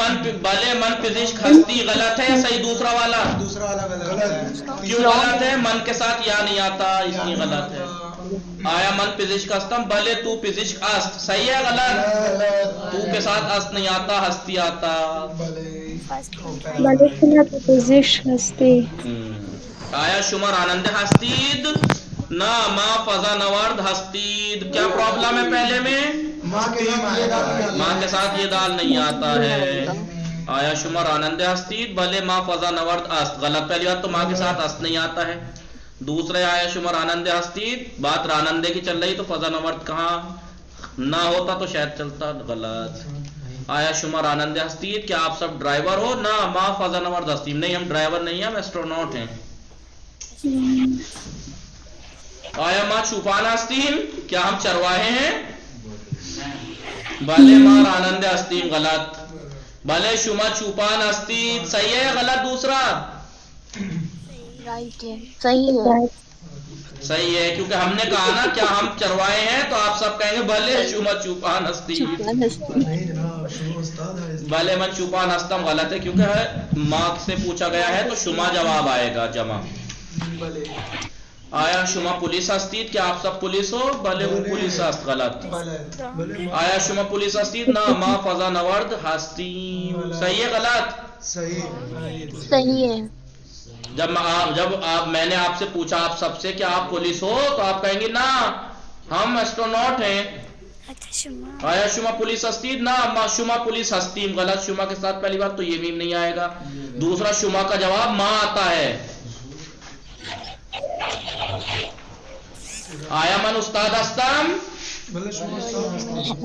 मन फिजिक्स हस्ती गलत है या सही? दूसरा वाला गलत। क्यों गलत है? मन के साथ या नहीं आता, इसलिए गलत है। आया मन फिजिक्स हस्तम, भले तू फिजिक्स हस्त। सही है, गलत। तू के साथ हस्त नहीं आता, हस्ती आता। आया शुमर आनंद हस्तीद, ना माँ फजा नवर्द हस्तीद। क्या प्रॉब्लम है पहले में? माँ के साथ ये दाल नहीं आता है। आया शुमर आनंद हस्तीद, भले माँ फजा नवर्द अस्त। गलत, पहली बात तो माँ के साथ अस्त नहीं आता है। दूसरे आया शुमर आनंद हस्तीद, बात रानंदे की चल रही तो फजा नवर्द कहाँ ना होता तो शायद चलता। गलत। आया शुमर आनंद हस्तीद, क्या आप सब ड्राइवर हो? ना माँ फजा नवर्द हस्तीद। नहीं, हम ड्राइवर नहीं है, हम एस्ट्रोनॉट हैं। आया माँ छुपाना हस्तीन, क्या हम चरवाहे हैं? भले मार आनंद हस्तीन। गलत। भले शुमा छुपान हस्तीन। सही है या गलत? दूसरा राइट है, सही है। सही है, क्योंकि हमने कहा ना क्या हम चरवाए हैं, तो आप सब कहेंगे भले शुमा छुपान हस्तीन। नहीं जनाब, शुरू भले मन शुमान हस्तम गलत है क्योंकि मार्क से पूछा गया है तो शुमा जवाब आएगा जमा। आया शुमा पुलिस हस्तीत, क्या आप सब पुलिस हो? भले वो पुलिस हस्त गलत। आया शुमा पुलिस हस्तीत ना मा फजा नवर्द हस्ती, सही है गलत? सही है। जब आप मैंने आपसे पूछा आप सबसे कि आप पुलिस हो तो आप कहेंगे ना हम एस्ट्रोनॉट हैं। आया शुमा पुलिस हस्ती ना मा शुमा पुलिस हस्तीम, गलत। शुमा के साथ पहली बात तो ये मीम नहीं आएगा। दूसरा शुमा का जवाब माँ आता है। आया मन उस्ताद हस्तम,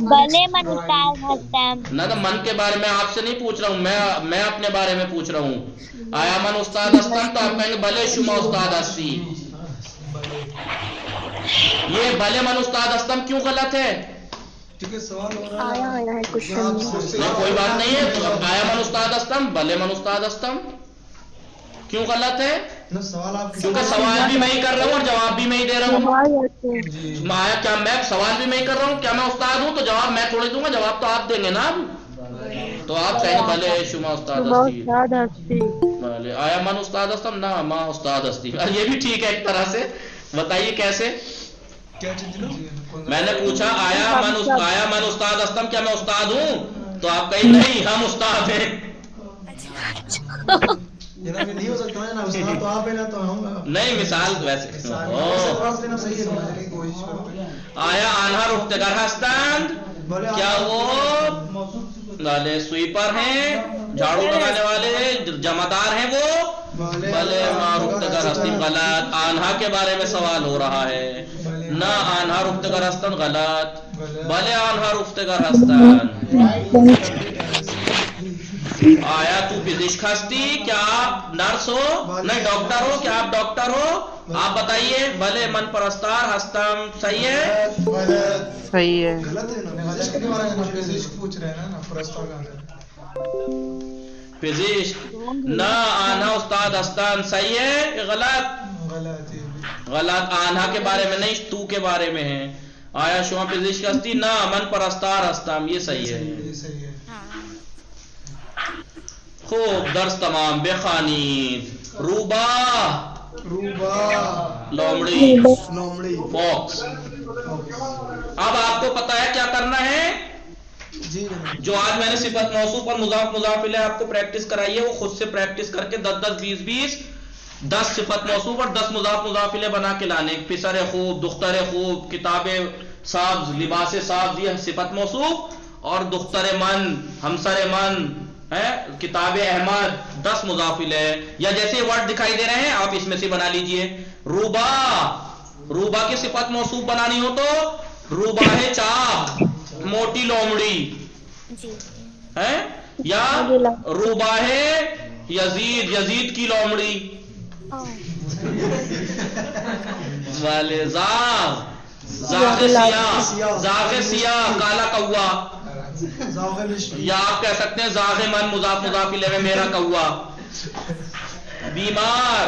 भले मन उस्ताद हस्तम। ना तो मन के बारे में आपसे नहीं पूछ रहा हूँ, मैं अपने बारे में पूछ रहा हूँ। आया मन उस्ताद हस्तम तो आप कहेंगे भले शुमा उस्ताद हस्ती। ये भले मन उस्ताद हस्तम क्यों गलत है? सवाल हो रहा आया है क्वेश्चन। ना कोई बात नहीं है, तो आया मन उस्ताद हस्तम भले मन उस्ताद हस्तम क्यों गलत है? सवाल आप क्योंकि सवाल भी मैं ही कर रहा हूँ और जवाब भी मैं ही दे रहा हूँ। माया क्या मैं सवाल भी मैं ही कर रहा हूँ? क्या मैं उस्ताद हूँ तो जवाब मैं थोड़ी दूंगा, जवाब तो आप देंगे ना। तो आप कहेंगे भले शुमा उस्ताद हस्ती, भले आया मन उस्ताद हस्तम ना माँ उस्ताद हस्ती। ये भी ठीक है एक तरह से, बताइए कैसे? क्या चीज ना? मैंने पूछा आया मन उस्ताद हस्तम, क्या मैं उस्ताद हूँ? तो आप कहीं नहीं हम उस्ताद हैं। ये ना नहीं हो सकता है ना, उस्ताद तो आप है ना, तो हम नहीं मिसाल वैसे। सही है। आया आन्हा रुफ्तगर हस्तन, क्या वो वाले स्वीपर हैं, झाड़ू लगाने वाले जमादार हैं वो? भले रुफ्तगर हस्तिम गलत। आन्हा के बारे में सवाल हो रहा है ना, आन्हा रुफ्तगर हस्तन गलत। भले आन्हा रुफ्तगर हस्तन। आया तू फिजिक्स हस्ती, क्या आप नर्स हो? नहीं डॉक्टर हो? क्या आप डॉक्टर हो? आप बताइए। भले मन परस्तार हस्तम, सही है? सही है। गलत है ना, फिजिक्स पूछ रहे हैं ना, परस्तार फिजिक्स ना आन्हा उस्ताद हस्तन, सही है? गलत। आन्हा के बारे में नहीं, तू के बारे में है। आया शुमा फिजिक्स हस्ती ना मन परस्तार हस्तम, ये सही है। खूब दर्स तमाम बेखानीद रूबा लोमड़ी बॉक्स। अब आपको पता है क्या करना है? जो आज मैंने सिफत मौसूफ और मुजाफ मुजाफ इलैह आपको प्रैक्टिस कराई है वो खुद से प्रैक्टिस करके 10 सिफत मौसूफ और 10 मुजाफ मुजाफ इलैह बना के लाने। पिसर खूब, दुख्तर खूब, किताबे साब्ज, लिबासे साब्ज ये सिफत मौसूफ, और दुख्तर मन, हमसर मन है, किताबे अहमद 10 मुजाफ इलैह। या जैसे वर्ड दिखाई दे रहे हैं आप इसमें से बना लीजिए। रूबा की सिफत मौसूफ बनानी हो तो रूबा है चाप, मोटी लोमड़ी है, या रूबा है यजीद की लोमड़ी वाले। जागे सिया काला कौआ, या आप कह सकते हैं जागे मन मुजाफ मुजाफ इलैह में मेरा कौआ। बीमार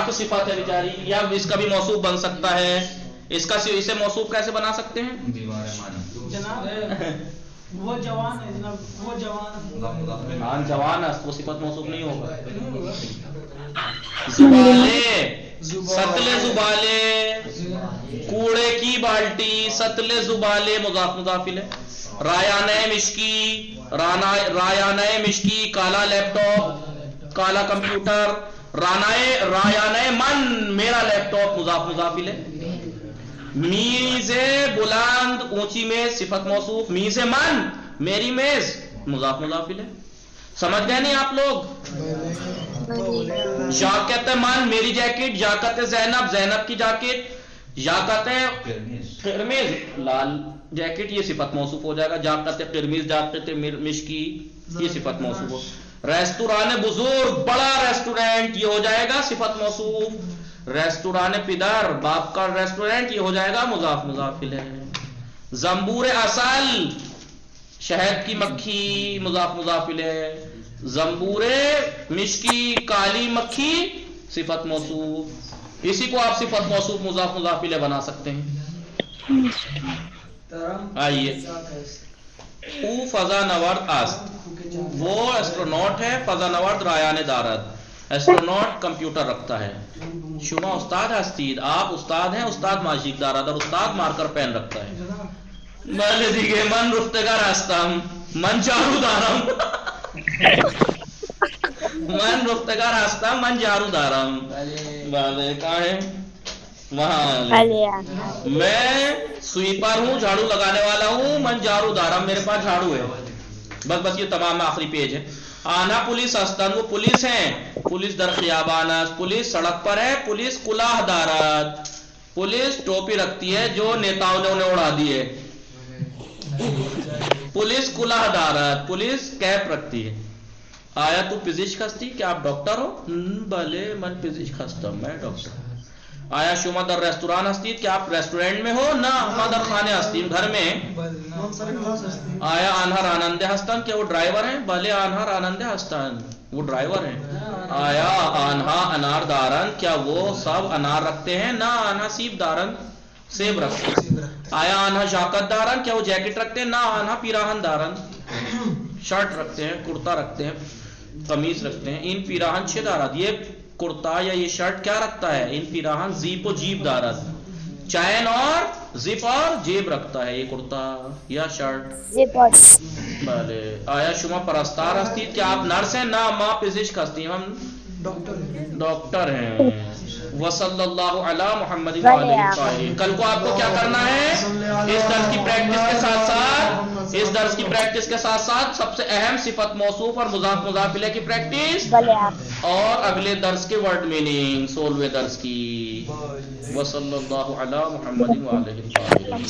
तो सिफत है बेचारी, या इसका भी मौसूफ बन सकता है। इसे मौसूफ कैसे बना सकते हैं? वो जवान है जनाब, वो जवान जवान है, वो सिफत मौसूफ नहीं होगा। जुबाले, सतले जुबाले, कूड़े की बाल्टी, सतले जुबाले मुजाफ मुजाफ इलैह। रायाने मिश्की, काला लैपटॉप, काला कंप्यूटर। रायाने मन, मेरा लैपटॉप मुजाफ मुजाफ इलैह। मीज़े बुलंद, ऊंची मेज, सिफत मौसूफ। मीज़े मन, मेरी मेज, मुजाफ मुजाफ इलैह। समझ गए नहीं आप लोग? जाकत मन, मेरी जैकेट। जाकत ज़ैनब, ज़ैनब की जैकेट। जाकत किरमिज, लाल जैकेट, ये सिफत मौसूफ हो जाएगा। जाकत किरमिज, जाकत मिश्की, ये सिफत मौसूफ हो। रेस्तुरान बुजुर्ग, बड़ा रेस्टोरेंट, ये हो जाएगा सिफत मौसूफ। रेस्तुरान पिदर, बाप का रेस्टोरेंट, ये हो जाएगा मुजाफ मुजाफ इलैह। जंबूर असल, शहद की मक्खी, मुजाफ मुजाफ इलैह। जंबूरे मिश्की, काली मक्खी, सिफत मौसूफ। इसी को आप सिफत मौसूफ मुजाफ मुजाफ इलैह बना सकते हैं। आइए او فضا نورد است. وہ ایسٹروناٹ ہے. فضا نورد رایان دارد. ایسٹروناٹ کمپیوٹر رکھتا ہے. شما استاد ہستید. آپ استاد ہیں. استاد ماشیک دارد اور استاد مارکر پین رکھتا ہے. بله دیگه من رفتگر هستم. من جارو دارم. من رفتگر هستم. من جارو دارم. بله کہاں ہے؟ وہاں. میں سویپر ہوں. جھاڑو لگانے والا ہوں. من جارو دارم. میرے پاس جھاڑو ہے. بس یہ تمام آخری پیج ہے. آنا پولیس ہستن. وہ پولیس ہیں. پولیس در خیابان است. پولیس سڑک پر ہے. پولیس کلاه دارد. پولیس ٹوپی رکھتی ہے جو نیتاؤں نے انہیں اڑا دی ہے. پولیس کلاه دارد. پولیس کیپ رکھتی ہے. آیا تو پزشک ہستی؟ کیا آپ ڈاکٹر ہو؟ بله من پزشک هستم. میں ڈاکٹر ہوں. آیا شما در ریستوران هستید؟ کیا آپ ریسٹورنٹ میں ہو؟ نه ما در خانه هستیم. گھر میں. آیا آنها راننده هستند؟ کیا وہ ڈرائیور ہیں؟ بله آنها راننده هستند. وہ ڈرائیور ہیں. آیا آنها انار دارند؟ کیا وہ سب انار رکھتے ہیں؟ نه آنها سیب دارند. سیب رکھتے ہیں. آیا آنها جاکٹ دارند؟ کیا وہ جیکٹ رکھتے ہیں؟ نه آنها پیراہن دارند. شرٹ رکھتے ہیں. کرتا رکھتے ہیں. قمیض رکھتے ہیں. این پیراہن چه دارد؟ یہ کرتا یا یہ شرٹ کیا رکھتا ہے؟ این پیراہن زیپ و جیب دارد. چین اور زپ اور جیب رکھتا ہے یہ کرتا یا شرٹ. بله. آیا شما پرستار هستید؟ کیا آپ نرس ہیں؟ نه ما پزشک هستیم. ہم ڈاکٹر ہیں. وصلی اللہ علی محمد و آلہ الطاہرین. کل کو آپ کو کیا کرنا ہے؟ اس درس کی پریکٹس کے ساتھ ساتھ سب سے اہم صفت موصوف اور مضاف مضاف الیہ کی پریکٹس اور اگلے درس کے ورڈ میننگ 16ویں درس کی. وصلی اللہ علی محمد و آلہ الطاہرین.